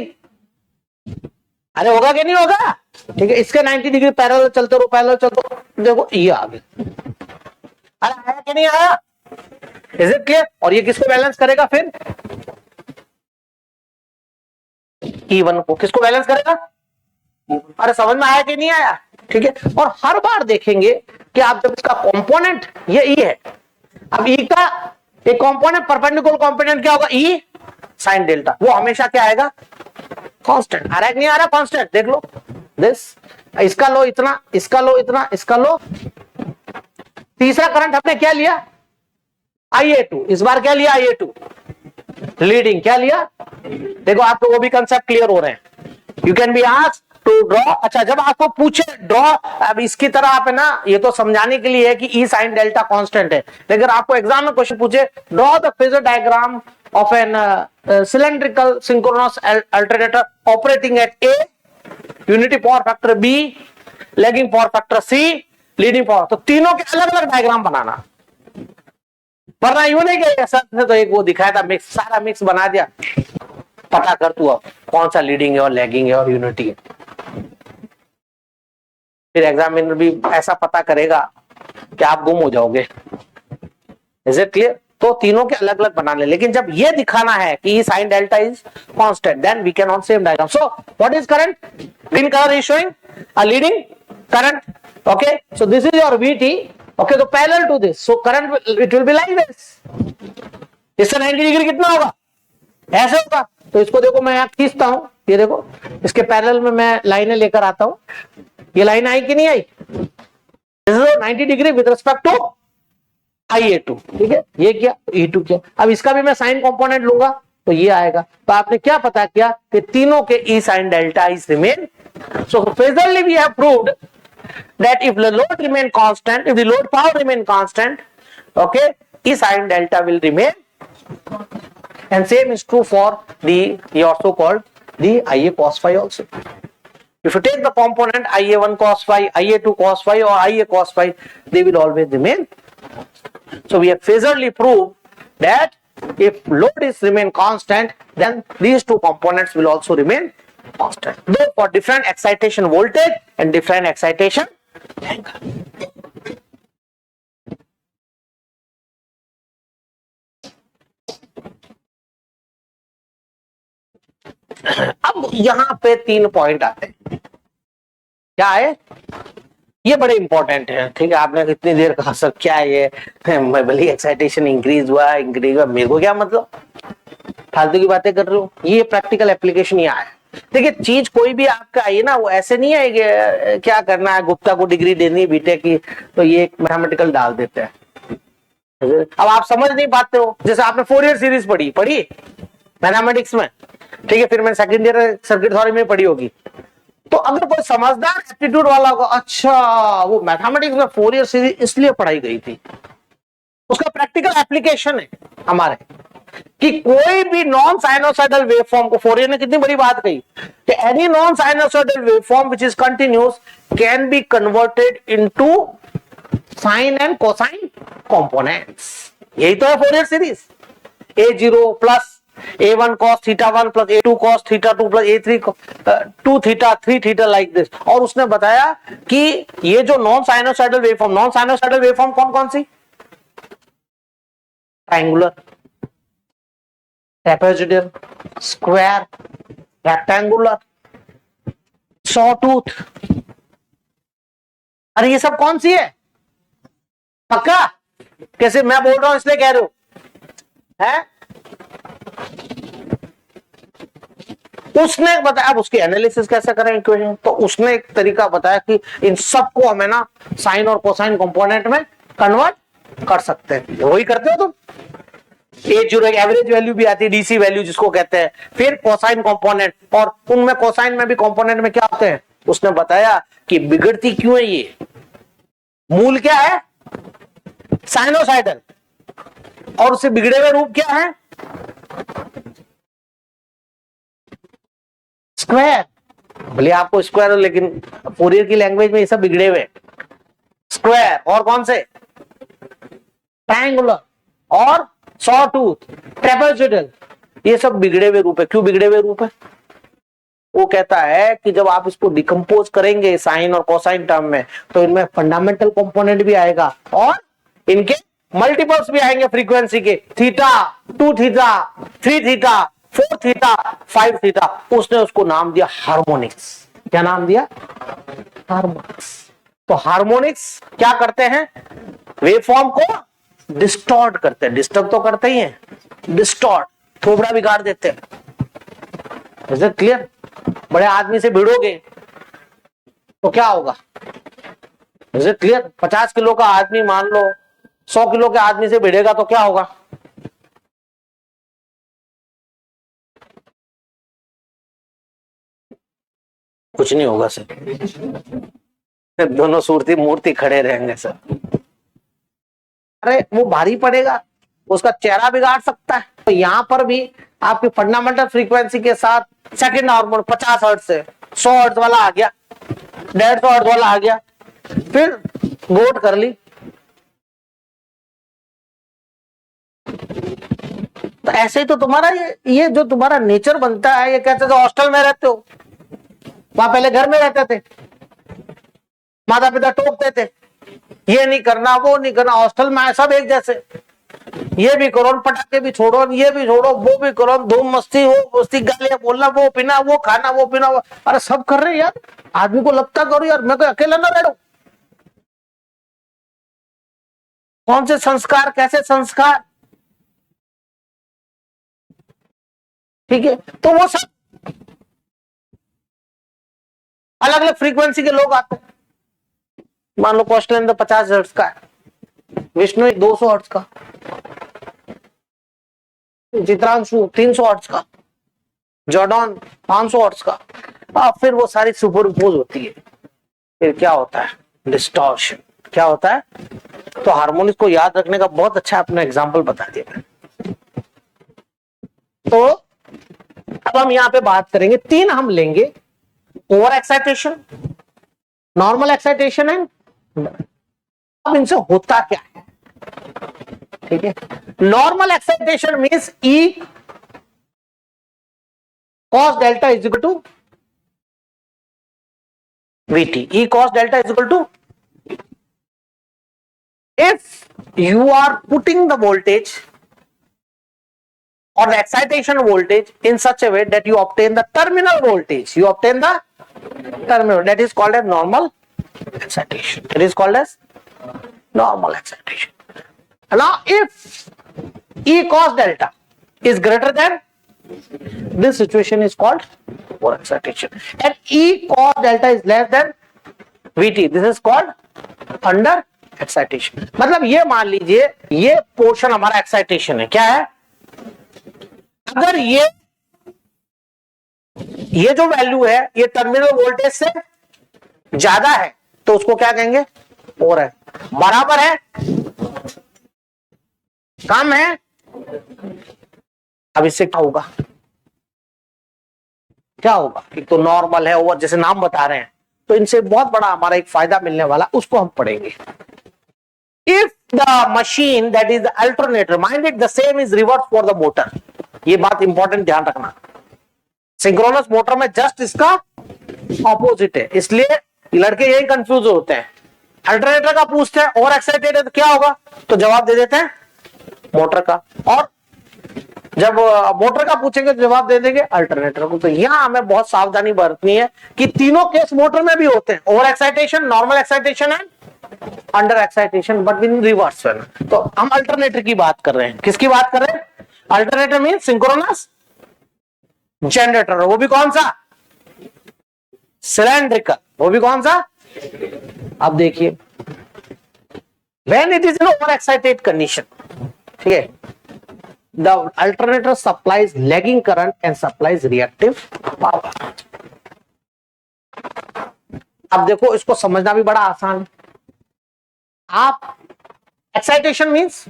अरे होगा कि नहीं होगा, ठीक है। इसके 90 डिग्री पैरेलल चलते रहो, पैरेलल चलते रहो, देखो ये आ गया, अरे आया कि नहीं आया, इज इट क्लियर। और ये किसको बैलेंस करेगा फिर, E1 को किसको बैलेंस करेगा, अरे समझ में आया कि नहीं आया, ठीक है। और हर बार देखेंगे कि आप जब इसका कंपोनेंट ये E है, अब E का एक कंपोनेंट परपेंडिकुलर कंपोनेंट क्या होगा, E साइन डेल्टा, वो हमेशा क्या आएगा, कांस्टेंट, आ रहा है कि नहीं आ रहा, कांस्टेंट, देख लो दिस, इसका लो इतना, इसका लो इतना, इसका लो। तीसरा करंट हमने क्या लिया, IA2, इस बार क्या लिया, IA2 लीडिंग, क्या लिया, देखो आपको वो भी कंसेप्ट क्लियर हो रहे हैं। You can be asked to draw, अच्छा जब आपको पूछे ड्रॉ, अब इसकी तरह आप है ना, ये तो समझाने के लिए है कि E साइन डेल्टा कांस्टेंट है, लेकिन आपको एग्जाम में क्वेश्चन पूछे draw the phasor diagram of an cylindrical synchronous alternator operating at A, unity power factor B, lagging power factor C, leading power, तो तीनों के अलग अलग डायग्राम बनाना, वरना यूं नहीं कि सर ने तो एक वो दिखाया था मिक्स, सारा मिक्स बना दिया, पता कर तू अब कौन सा लीडिंग है और लैगिंग है और यूनिटी है, फिर एग्जामिनर भी ऐसा पता करेगा कि आप गुम हो जाओगे। Is it clear? तो तीनों के अलग अलग बना ले, लेकिन जब ये दिखाना है कि sine delta is constant, then we can on same diagram. So what is current? Green colour is showing a leading current, okay, so this is your VT, okay, तो parallel to this, so current it will be like this. इससे 90 डिग्री कितना होगा? ऐसे होगा। तो इसको देखो मैं यहां खींचता हूं, ये देखो इसके पैरेलल में मैं लाइनें लेकर आता हूं, ये लाइन आई कि नहीं आई? This is 90 degree with respect to IA2, ठीक है, ये क्या E2 क्या। अब इसका भी मैं साइन कंपोनेंट लूंगा तो ये आएगा। तो आपने क्या पता किया कि तीनों के E sin delta is remain. So phasally we have proved that if the load remain constant, if the load power remain constant, okay, E sin delta will remain, and same is true for the your so called the IA cos phi also. If you take the component IA1 cos phi, IA2 cos phi or IA cos phi, they will always remain. So we have phasally proved that if load is remain constant, then these two components will also remain constant, though for different excitation voltage and different excitation angle. अब यहां पे 3 पॉइंट आते हैं। क्या है? ये बड़े इंपॉर्टेंट है, ठीक है। आपने कितनी देर कहा सर क्या है ये, भले एक्साइटेशन इंक्रीज हुआ मेरे को क्या मतलब, फालतू की बातें कर रहे हो। ये प्रैक्टिकल एप्लीकेशन यहाँ है। देखिए चीज कोई भी आपका आई ना, वो ऐसे नहीं है कि क्या करना है, गुप्ता को डिग्री देनी है बीटेक की, तो ये एक मैथमेटिकल डाल देते हैं। अब आप समझ नहीं पाते हो, जैसे आपने फोरियर सीरीज पढ़ी मैथमेटिक्स में, ठीक है, फिर मैंने सेकंड ईयर सर्किट थ्योरी में पढ़ी होगी। तो अगर कोई समझदार एप्टीट्यूड वाला होगा, अच्छा वो मैथमेटिक्स में फोरियर सीरीज इसलिए पढ़ाई गई थी, उसका प्रैक्टिकल एप्लीकेशन है हमारे, कि कोई भी नॉन साइनोसाइडल वेवफॉर्म को, फोरियर ने कितनी बड़ी बात कही कि any non sinusoidal waveform which is continuous can be converted into sine and cosine components. यही तो है Fourier series. A0 plus A1 cos theta 1 plus A2 cos theta 2 plus A3 2 theta 3 theta like this। और उसने बताया कि ये जो नॉन साइनोसाइडल वेवफॉर्म कौन कौन सी? Triangular, trapezoidal, square, rectangular, sawtooth. अरे ये सब कौन सी है? पक्का? कैसे मैं बोल रहा हूं इसलिए कह रहे हो है? उसने बताया। अब उसकी एनालिसिस कैसे करें इक्वेशन, तो उसने एक तरीका बताया कि इन सबको हमें ना साइन और कोसाइन कंपोनेंट में कन्वर्ट कर सकते हैं। वही करते हो तुम। A0 एवरेज वैल्यू भी आती है, डीसी वैल्यू जिसको कहते हैं, फिर कोसाइन कंपोनेंट, और उनमें कोसाइन में भी कंपोनेंट में क्या होते हैं उसने बताया कि बिगड़ती क्यों है ये, मूल क्या है? साइनोसाइडल, और उससे बिगड़े हुए रूप क्या है? स्क्वायर। भले आपको स्क्वायर हो, लेकिन फोरियर की लैंग्वेज में ये सब बिगड़े हुए। स्क्वायर और कौन से? ट्रायंगुलर और सॉटूथ, ट्रेपेजोइडल, ये सब बिगड़े हुए रूप है। क्यों बिगड़े हुए रूप है? वो कहता है कि जब आप इसको डिकम्पोज करेंगे साइन और कोसाइन टर्म में, तो इनमें फंडामेंटल कंपोनेंट भी आएगा और इनके मल्टीपल्स भी आएंगे फ्रीक्वेंसी के, theta, 2 theta, 3 theta, 4 theta, 5 theta. उसने उसको नाम दिया हार्मोनिक्स। क्या नाम दिया? हार्मोनिक्स। तो हार्मोनिक्स क्या करते हैं? वेवफॉर्म को डिस्टॉर्ट करते हैं। डिस्टर्ब तो करते ही हैं, डिस्टॉर्ट, थोबड़ा बिगाड़ देते हैं। Is it clear? बड़े आदमी से भिड़ोगे तो क्या होगा? Is it clear? 50 किलो का आदमी मान लो 100 किलो के आदमी से भिड़ेगा तो क्या होगा? कुछ नहीं होगा सर, दोनों सूरती मूर्ति खड़े रहेंगे सर। अरे वो भारी पड़ेगा, उसका चेहरा बिगाड़ सकता है। तो यहां पर भी आपकी फंडामेंटल फ्रीक्वेंसी के साथ सेकंड हार्मोन 50 हर्ट्ज से 100 हर्ट्ज वाला आ गया, 150 हर्ट्ज वाला आ गया, फिर गोट कर ली। तो ऐसे ही तो तुम्हारा ये जो तुम्हारा नेचर बनता है, ये कहते थे हॉस्टल में रहते हो, वहां पहले घर में रहते थे, माता पिता टोकते थे, ये नहीं करना वो नहीं करना, हॉस्टल में आए सब एक जैसे, ये भी करो, पटाखे भी छोड़ो, ये भी छोड़ो, वो भी करो, धूम मस्ती, वो मस्ती, गालियां बोलना, वो पीना, वो खाना, वो पीना, वो, अरे सब कर रहे हैं यार। आदमी को लगता करो यार, मैं कोई अकेला ना बैठू। कौन से संस्कार, कैसे संस्कार, ठीक है। तो वो सब अलग अलग फ्रीक्वेंसी के लोग आते हैं। मान लो क्वेश्चन तो 50 हर्ट्ज का है, विष्णु 200 हर्ट्ज का, चित्रांशु 300 हर्ट्ज का, जॉर्डन 500 हर्ट्ज का। फिर वो सारी सुपरइम्पोज होती है, फिर क्या होता है, डिस्टॉर्शन। क्या होता है, तो हार्मोनिक्स को याद रखने का बहुत अच्छा अपना एग्जांपल बता दिया। तो अब हम यहां पे बात करेंगे, 3 हम लेंगे, ओवर एक्साइटेशन, नॉर्मल एक्साइटेशन है। अब इनसे होता क्या है, ठीक है। Normal excitation means E cos delta is equal to Vt. E cos delta is equal to, if you are putting the voltage or the excitation voltage in such a way that you obtain the terminal voltage, you obtain the terminal, that is called as normal excitation. It is called as normal excitation. Now if E cos delta is greater than, this situation is called over excitation, and E cos delta is less than Vt, this is called under excitation. मतलब ये मान लीजिए ये पोर्शन हमारा एक्साइटेशन है, क्या है, अगर ये जो वैल्यू है ये टर्मिनल वोल्टेज से ज्यादा है तो उसको क्या कहेंगे, ओवर है। बराबर है, कम है, अब इससे क्या होगा, क्या होगा, एक तो नॉर्मल है, ओवर, जैसे नाम बता रहे हैं, तो इनसे बहुत बड़ा हमारा एक फायदा मिलने वाला, उसको हम पढ़ेंगे। If the machine that is the alternator, mind it the same is reverse for the motor, ये बात इंपॉर्टेंट ध्यान रखना, सिंक्रोनस मोटर में जस्ट इसका ऑपोजिट है, इसलिए लड़के यही कंफ्यूज होते हैं। अल्टरनेटर का पूछते हैं ओवर एक्साइटेड है तो क्या होगा, तो जवाब दे देते हैं मोटर का, और जब मोटर का पूछेंगे तो जवाब दे देंगे अल्टरनेटर को। तो यहां हमें बहुत सावधानी बरतनी है कि तीनों केस मोटर में भी होते हैं, over excitation, normal excitation and under excitation, but in reverse. तो हम अल्टरनेटर की बात कर रहे हैं, किसकी बात कर रहे हैं, अल्टरनेटर मीन सिंक्रोनस जनरेटर, वो भी कौन सा, सिलेंड्रिकल, वो भी कौन सा। अब देखिए, when it is in over excited condition, ठीक है, the alternator supplies lagging current and supplies reactive power. अब देखो इसको समझना भी बड़ा आसान है। आप excitation means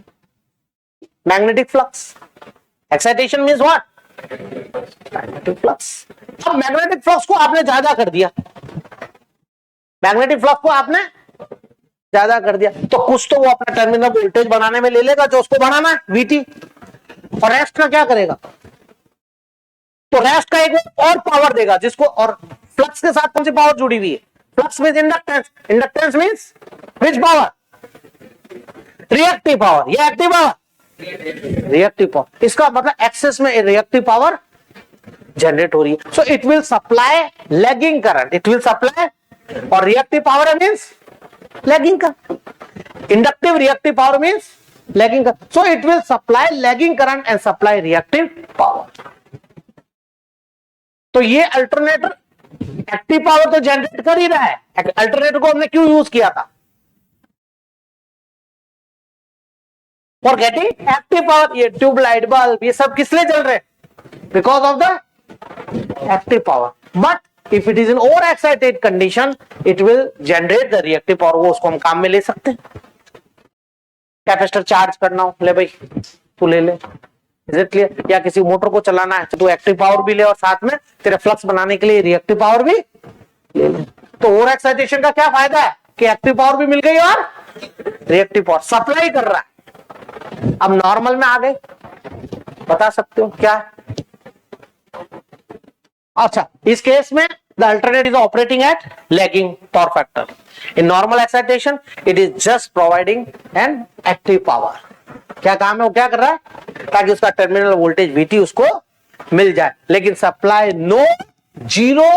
magnetic flux, excitation means what, magnetic flux. अब मैग्नेटिक फ्लक्स को आपने ज्यादा कर दिया, मैग्नेटिक फ्लक्स को आपने ज्यादा कर दिया, तो कुछ तो वो अपना टर्मिनल वोल्टेज बनाने में ले लेगा जो उसको बनाना है Vt, और रेस्ट का क्या करेगा, तो रेस्ट का एक और पावर देगा जिसको, और फ्लक्स के साथ कौन सी पावर जुड़ी हुई है, flux means inductance, inductance means which power, reactive power, ये एक्टिव पावर, रिएक्टिव पावर, इसका मतलब एक्सेस में रिएक्टिव पावर जनरेट हो रही है। So it will supply lagging current, it will supply, और reactive power means lagging current, inductive reactive power means lagging current, so it will supply lagging current and supply reactive power. तो ये अल्टरनेटर एक्टिव पावर तो जनरेट कर ही रहा है, अल्टरनेटर को हमने क्यों यूज किया था, फॉर गेटिंग एक्टिव पावर। ये ट्यूबलाइट बल्ब ये सब किस लिए चल रहे हैं, because of the active power, but if it is in over excited condition it will generate the reactive power, वो उसको हम काम में ले सकते हैं। कैपेसिटर चार्ज करना हो, ले भाई तू ले ले, इज इट क्लियर, या किसी मोटर को चलाना है तो एक्टिव पावर भी ले और साथ में तेरे फ्लक्स बनाने के लिए रिएक्टिव पावर भी ले ले। तो ओवर एक्साइटेशन का क्या फायदा है कि एक्टिव पावर भी मिल गई और रिएक्टिव पावर सप्लाई कर रहा है। अब नॉर्मल में आ गए, बता सकते हो क्या, अच्छा इस केस में the alternate is operating eight lagging power factor, In normal excitation, it is just providing an active power. क्या काम है वो क्या कर रहा है, ताकि उसका टर्मिनल वोल्टेज VT उसको मिल जाए, लेकिन सप्लाई नो, जीरो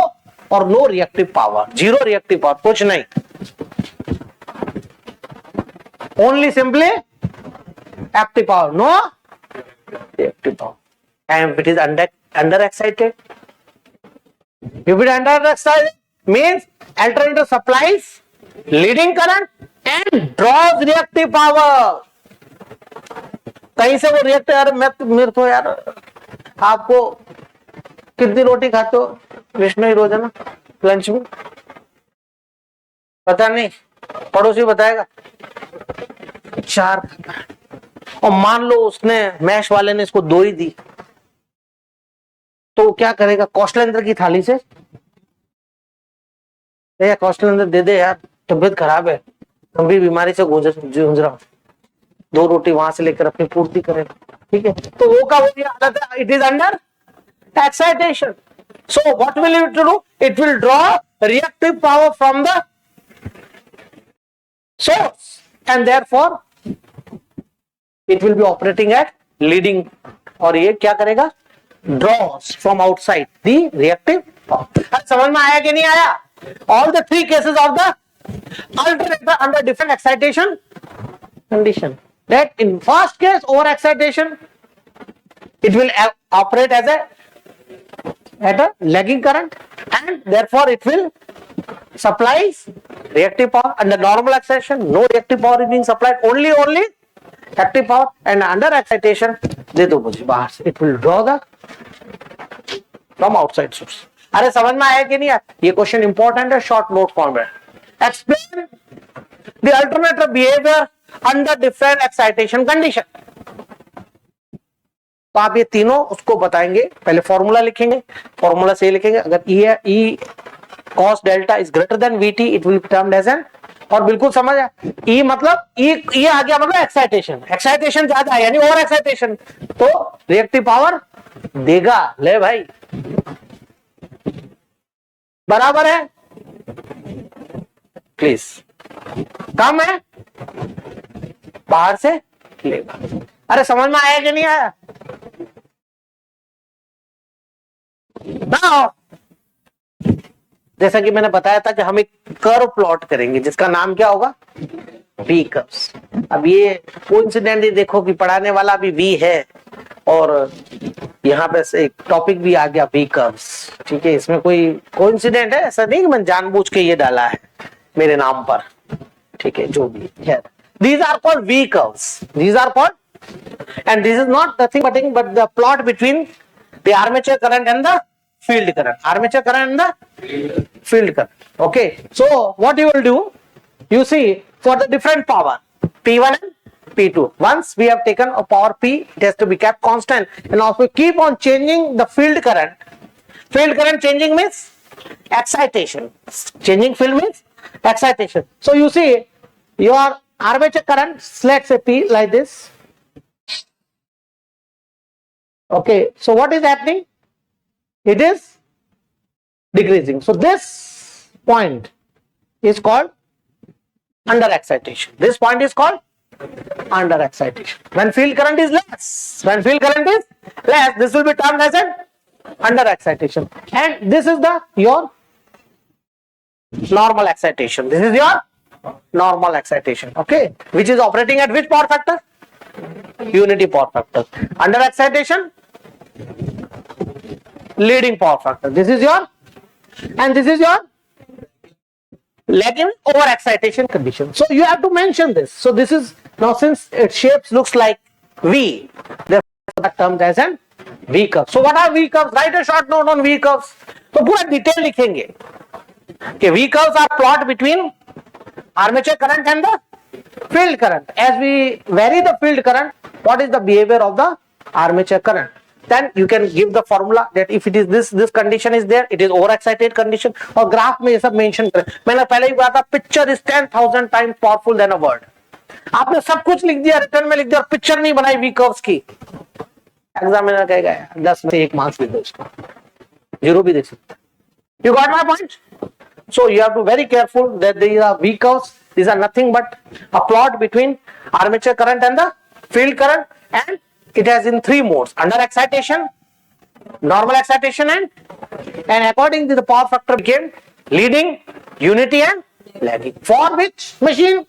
और no reactive power, zero reactive power, कुछ नहीं, only simply active power, no reactive power. And if it is under excited, if it is under excited means alternator supplies leading current and draws reactive power. कहीं से वो रिएक्टिव, यार मेरे को यार, आपको कितनी रोटी खाते हो विष्णु रोजाना लंच में, पता नहीं, पड़ोसी बताएगा 4, और मान लो उसने मैश वाले ने इसको 2 ही दी, तो क्या करेगा, कौशलेंद्र की थाली से, कौशलेंद्र दे दे यार, तबीयत खराब है, गंभीर बीमारी से जूझ रहा हूं, 2 रोटी वहां से लेकर अपनी पूर्ति करेगा, ठीक है. तो वो का वो हालत है, it is under excitation. So what will it do, it will draw reactive power from the source and therefore it will B operating eight leading, और ये क्या करेगा, draws from outside the reactive power. समझ में आया कि नहीं आया? All the 3 cases of the alternator under different excitation condition. That in first case over excitation, it will operate as at a lagging current, and therefore it will supplies reactive power. Under normal excitation, no reactive power is being supplied, only active power, and under excitation, दे दो मुझे बाहर से, it will draw the from outside source. अरे समझ में आया कि नहीं आया? ये क्वेश्चन इंपॉर्टेंट है, शॉर्ट नोट फॉर्म में. Explain the alternator behaviour under different excitation condition. तो आप ये तीनों उसको बताएंगे, पहले फॉर्मूला लिखेंगे, फॉर्मूला से लिखेंगे, अगर E cos delta is greater than VT, it will be termed as an, और बिल्कुल समझ आया, ई मतलब ई आ गया मतलब एक्साइटेशन, एक्साइटेशन ज्यादा है यानी ओवर एक्साइटेशन, तो रिएक्टिव पावर देगा. ले भाई, बराबर है, प्लीज, कम है, बाहर से लेगा. अरे समझ में आया कि नहीं आया? Now, जैसा कि मैंने बताया था कि हम एक कर्व प्लॉट करेंगे जिसका नाम क्या होगा, V कर्व्स. अब ये कोइंसिडेंटली देखो कि पढ़ाने वाला भी V है, और यहाँ पे एक टॉपिक भी आ गया V कर्व्स, ठीक है. इसमें कोई कोइंसिडेंट है, ऐसा नहीं कि मैंने जानबूझ के ये डाला है मेरे नाम पर, ठीक है, जो भी है. These are called V curves. These are called, and this is not nothing but the plot between the armature current and the field current. Armature current and the field current. Okay. So what you will do? You see, for the different power P1 and P2. Once we have taken a power P, it has to be kept constant, and also keep on changing the field current. Field current changing means excitation. Changing field means excitation. So you see, your armature current, let's say P like this. Okay, so what is happening? It is decreasing. So this point is called under excitation. This point is called under excitation. When field current is less, this will be termed as an under excitation. And this is your normal excitation. This is your normal excitation. Okay, which is operating at which power factor? Unity power factor. Under excitation, leading power factor. This is your, and this is your lagging over excitation condition. So you have to mention this. So this is, now since its shapes looks like V, therefore that termed as an V curve. So what are V curves? Write a short note on V curves. तो पूरा डिटेल लिखेंगे कि V curves are plot between armature current and the field current. As we vary the field current, what is the behavior of the armature current? Then you can give the formula that if it is this condition is there, it is overexcited condition. और ग्राफ में ये सब मेंशन करें. मैंने पहले ही बताया, picture is 10,000 times powerful than a word. आपने सब कुछ लिख दिया, रिटर्न में लिख दिया, और पिक्चर नहीं बनाई वी कर्व्स की. एग्जामिनर कहेगा 10 में से 1 मार्क्स भी दो, इसका 0 भी दे सकता. You got my point? So you have to be very careful that these are V curves. These are nothing but a plot between armature current and the field current, and it has in three modes: under excitation, normal excitation, and according to the power factor became leading, unity, and lagging. For which machine?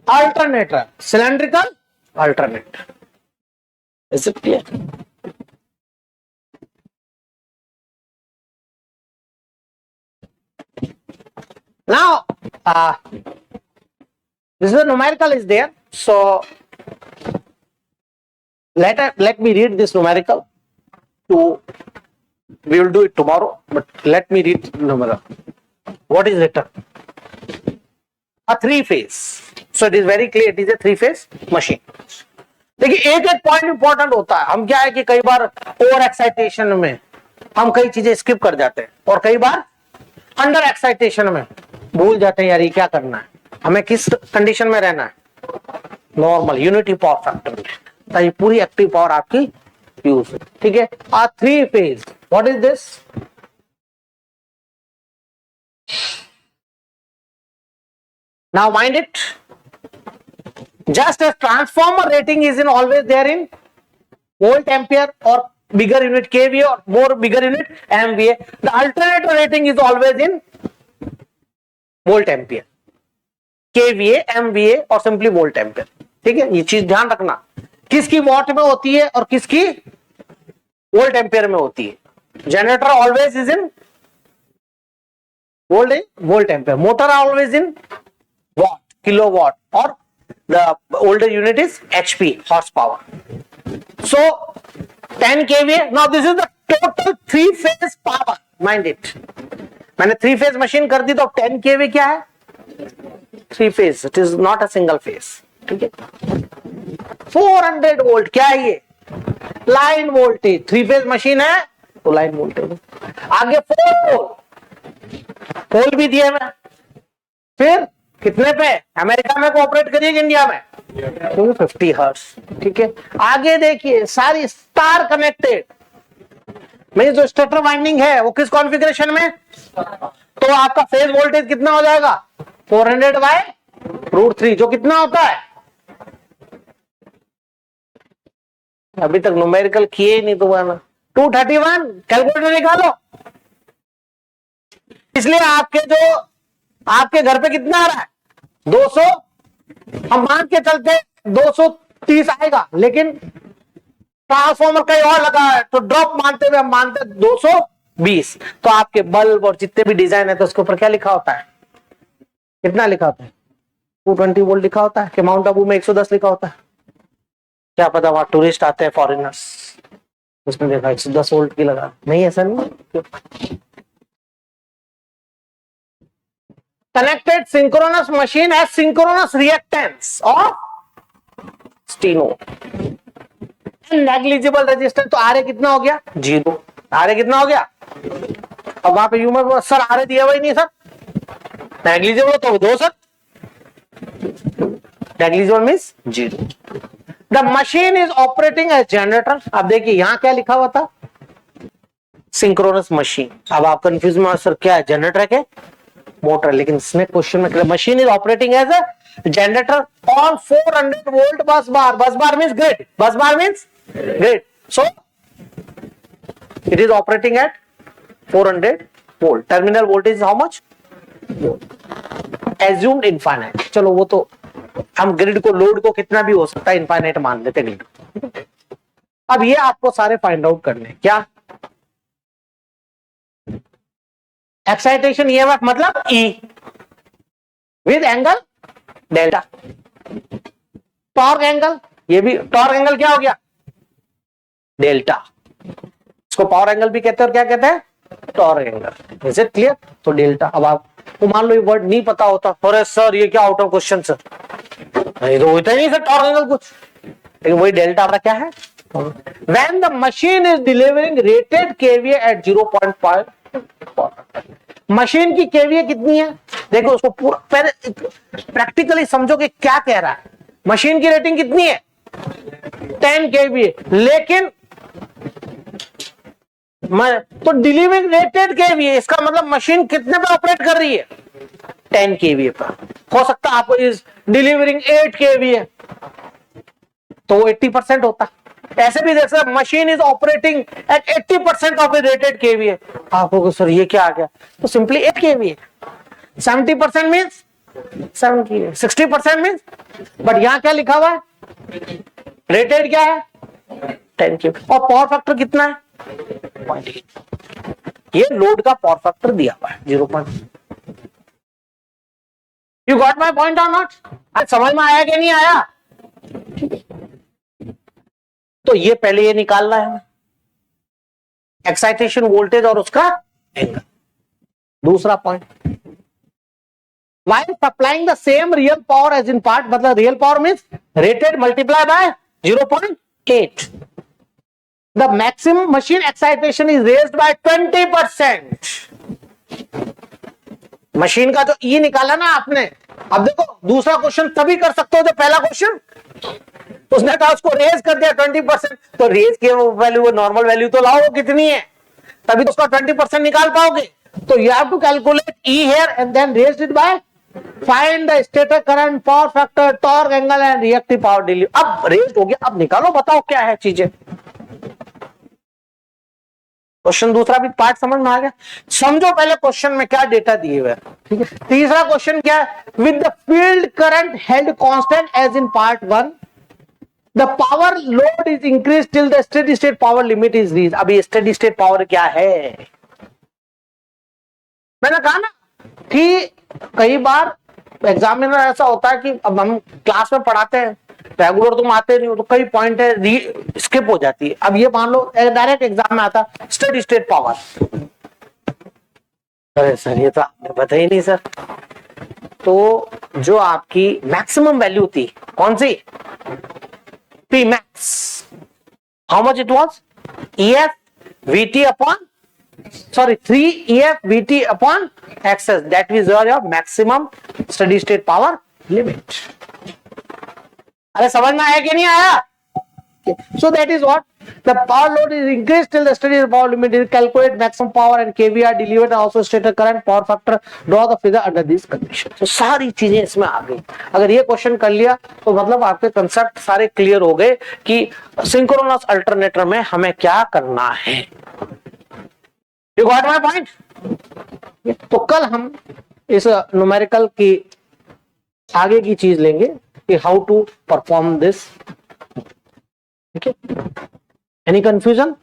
Alternator, cylindrical alternator. Is it clear? Now, this is the numerical is there. So let me read this numerical. We will do it tomorrow, but let me read numerical. What is written? A three phase. So it is very clear. It is a three phase machine. देखिए एक एक पॉइंट इंपॉर्टेंट होता है. हम क्या है कि कई बार ओवर एक्साइटेशन में हम कई चीजें स्किप कर जाते हैं, और कई बार अंडर एक्साइटेशन में भूल जाते हैं यार ये क्या करना है, हमें किस कंडीशन में रहना है. नॉर्मल यूनिटी पावर फैक्टर ताकि पूरी एक्टिव पावर आपकी यूज. ठीक है. आ three phase, what is this? Now mind it. Just as transformer rating is in always there in volt ampere or bigger unit kVA or more bigger unit MVA, the alternator rating is always in volt ampere, kVA, MVA और simply volt ampere. ठीक है, ये चीज ध्यान रखना, किसकी वॉट में होती है और किसकी वोल्ट एम्पियर में होती है. Generator always is in volt ampere, motor always in what, kilo watt, और the older unit is HP, horsepower. So 10 kVA. Now this is the total three phase power. Mind it. मैंने three phase machine कर दी तो 10 kVA क्या है? Three phase. It is not a single phase. ठीक है. 400 volt क्या है ये? Line voltage. Three phase machine है तो line voltage. आगे 4 पोल भी दिए मैं. फिर कितने पे? अमेरिका में कोऑपरेट करिए इंडिया में 250 हर्ट्ज. ठीक है. आगे देखिए सारी स्टार कनेक्टेड, मेरी जो स्टेटर वाइंडिंग है वो किस कॉन्फ़िगरेशन में? तो आपका फेज वोल्टेज कितना हो जाएगा? 400/√3, जो कितना होता है? अभी तक न्यूमेरिकल किए ही नहीं तुम्हारा. 231. कैलकुलेटर निकालो. इसलिए आपके घर पे कितना आ रहा है? 200. हम मान के चलते 230 आएगा, लेकिन ट्रांसफॉर्मर कहीं और लगा है तो ड्रॉप मानते हुए हम मानते 220. तो आपके बल्ब और जितने भी डिजाइन है तो उसके ऊपर क्या लिखा होता है? कितना लिखा होता है? 220 वोल्ट लिखा होता है कि माउंट आबू में 110 लिखा होता है? क्या पता वहां टूरिस्ट आते हैं फॉरेनर्स, उसमें देखा 110 वोल्ट की लगा. नहीं, ऐसा नहीं. Connected synchronous machine has synchronous reactance of steno and negligible resistance. तो आरे कितना हो गया? 0. आरे कितना हो गया? अब वहां पे यूमर सर आरे दिया हुआ ही नहीं सर. नेग्लिजिबल तो 2 sir. Negligible means 0. The machine is operating as generator. अब देखिए यहां क्या लिखा हुआ था? Synchronous machine. अब आप कंफ्यूज में सर क्या है, जनरेटर के मोटर? लेकिन इसमें क्वेश्चन में machine is operating as a generator on 400 volt bus bar. Bus bar means grid. Bus bar means grid. So it is operating at 400 volt. Terminal voltage how much? Assumed infinite. चलो वो तो हम ग्रिड को, लोड को कितना भी हो सकता है इनफाइनाइट मान लेते ग्रिड. अब ये आपको सारे फाइंड आउट करने. क्या एक्साइटेशन ईएमएफ मतलब E with angle delta. Torque angle, ये भी टॉर्क एंगल क्या हो गया? डेल्टा. इसको पावर एंगल भी कहते हैं और क्या कहते हैं? Torque angle. Is it clear? तो डेल्टा. अब आपको मान लो ये वर्ड नहीं पता होता, अरे सर ये क्या आउट ऑफ क्वेश्चन सर, नहीं तो होता ही नहीं सर टॉर्क एंगल कुछ. लेकिन वही डेल्टा आपका क्या है? When the machine is delivering rated kVA at 0.5, machine की केवीए कितनी है? देखो उसको पूरा पहले प्रैक्टिकली समझो कि क्या कह रहा है. मशीन की रेटिंग कितनी है? 10 kVA, लेकिन तो डिलीवरिंग रेटेड केवीए, इसका मतलब मशीन कितने पे ऑपरेट कर रही है, 10 केवीए पर। हो सकता है आपको इज डिलीवरिंग 8 केवीए, तो वो 80% होता। ऐसे भी देख सकते machine is operating eight 80% of A rated KVA. आपको सर ये क्या आ गया, तो simply 8 KVA. 70% means 7 KVA, 60% means, but यहां क्या लिखा हुआ है, रेटेड क्या है 10 केवीए, और पावर फैक्टर कितना है 0.8। ये लोड का पावर फैक्टर दिया हुआ है 0.8। यू गॉट माई पॉइंट और नॉट? आज समझ में आया कि नहीं आया? तो ये पहले ये निकालना है, एक्साइटेशन वोल्टेज और उसका एंगल। दूसरा point, while supplying the same real power as in part, मतलब real power means rated multiplied by 0.8, the maximum machine excitation is raised by 20%। Machine का जो ई निकाला ना आपने, अब देखो दूसरा क्वेश्चन तभी कर सकते हो जो पहला क्वेश्चन, उसने कहा उसको रेज कर दिया 20%, तो रेज की वैल्यू, नॉर्मल वैल्यू तो लाओ कितनी है, तभी तो उसका 20% निकाल पाओगे। तो you have to calculate E here and then raise it by find the stator current, power factor, torque angle and reactive power delivery. अब रेज हो गया, अब निकालो, बताओ क्या है चीजें। क्वेश्चन दूसरा भी पार्ट समझ में आ गया। समझो पहले क्वेश्चन में क्या डेटा दिए हुए, ठीक है। तीसरा क्वेश्चन क्या है, with the field current held constant as in part 1, the power load is increase till the steady state power limit is reach. अभी स्टेडी स्टेट पावर क्या है, मैंने कहा ना कि कई बार एग्जामिनर ऐसा होता है कि अब हम क्लास में पढ़ाते हैं, रेगुलर तुम आते नहीं हो, तो कई पॉइंट है स्किप हो जाती है। अब ये मान लो डायरेक्ट एग्जाम में आता स्टेडी स्टेट पावर, अरे सर ये तो आपने पता ही नहीं सर। तो जो आपकी मैक्सिमम वैल्यू थी कौन सी, P max, how much it was, EF VT अपॉन, sorry 3 EF VT upon XS, that is your maximum steady state power limit। अरे समझ में आया कि नहीं आया? So that is what the power load is increased till the steady state power limit is calculate maximum power and kVAR delivered also stator current power factor, draw the figure under these conditions। तो सारी चीजें इसमें आ गई। अगर ये क्वेश्चन कर लिया तो मतलब आपके कंसेप्ट सारे क्लियर हो गए कि सिंक्रोनस अल्टरनेटर में हमें क्या करना है। You got my point? तो कल हम इस न्यूमेरिकल की आगे की चीज लेंगे कि हाउ टू परफॉर्म दिस। ठीक है, एनी कंफ्यूजन?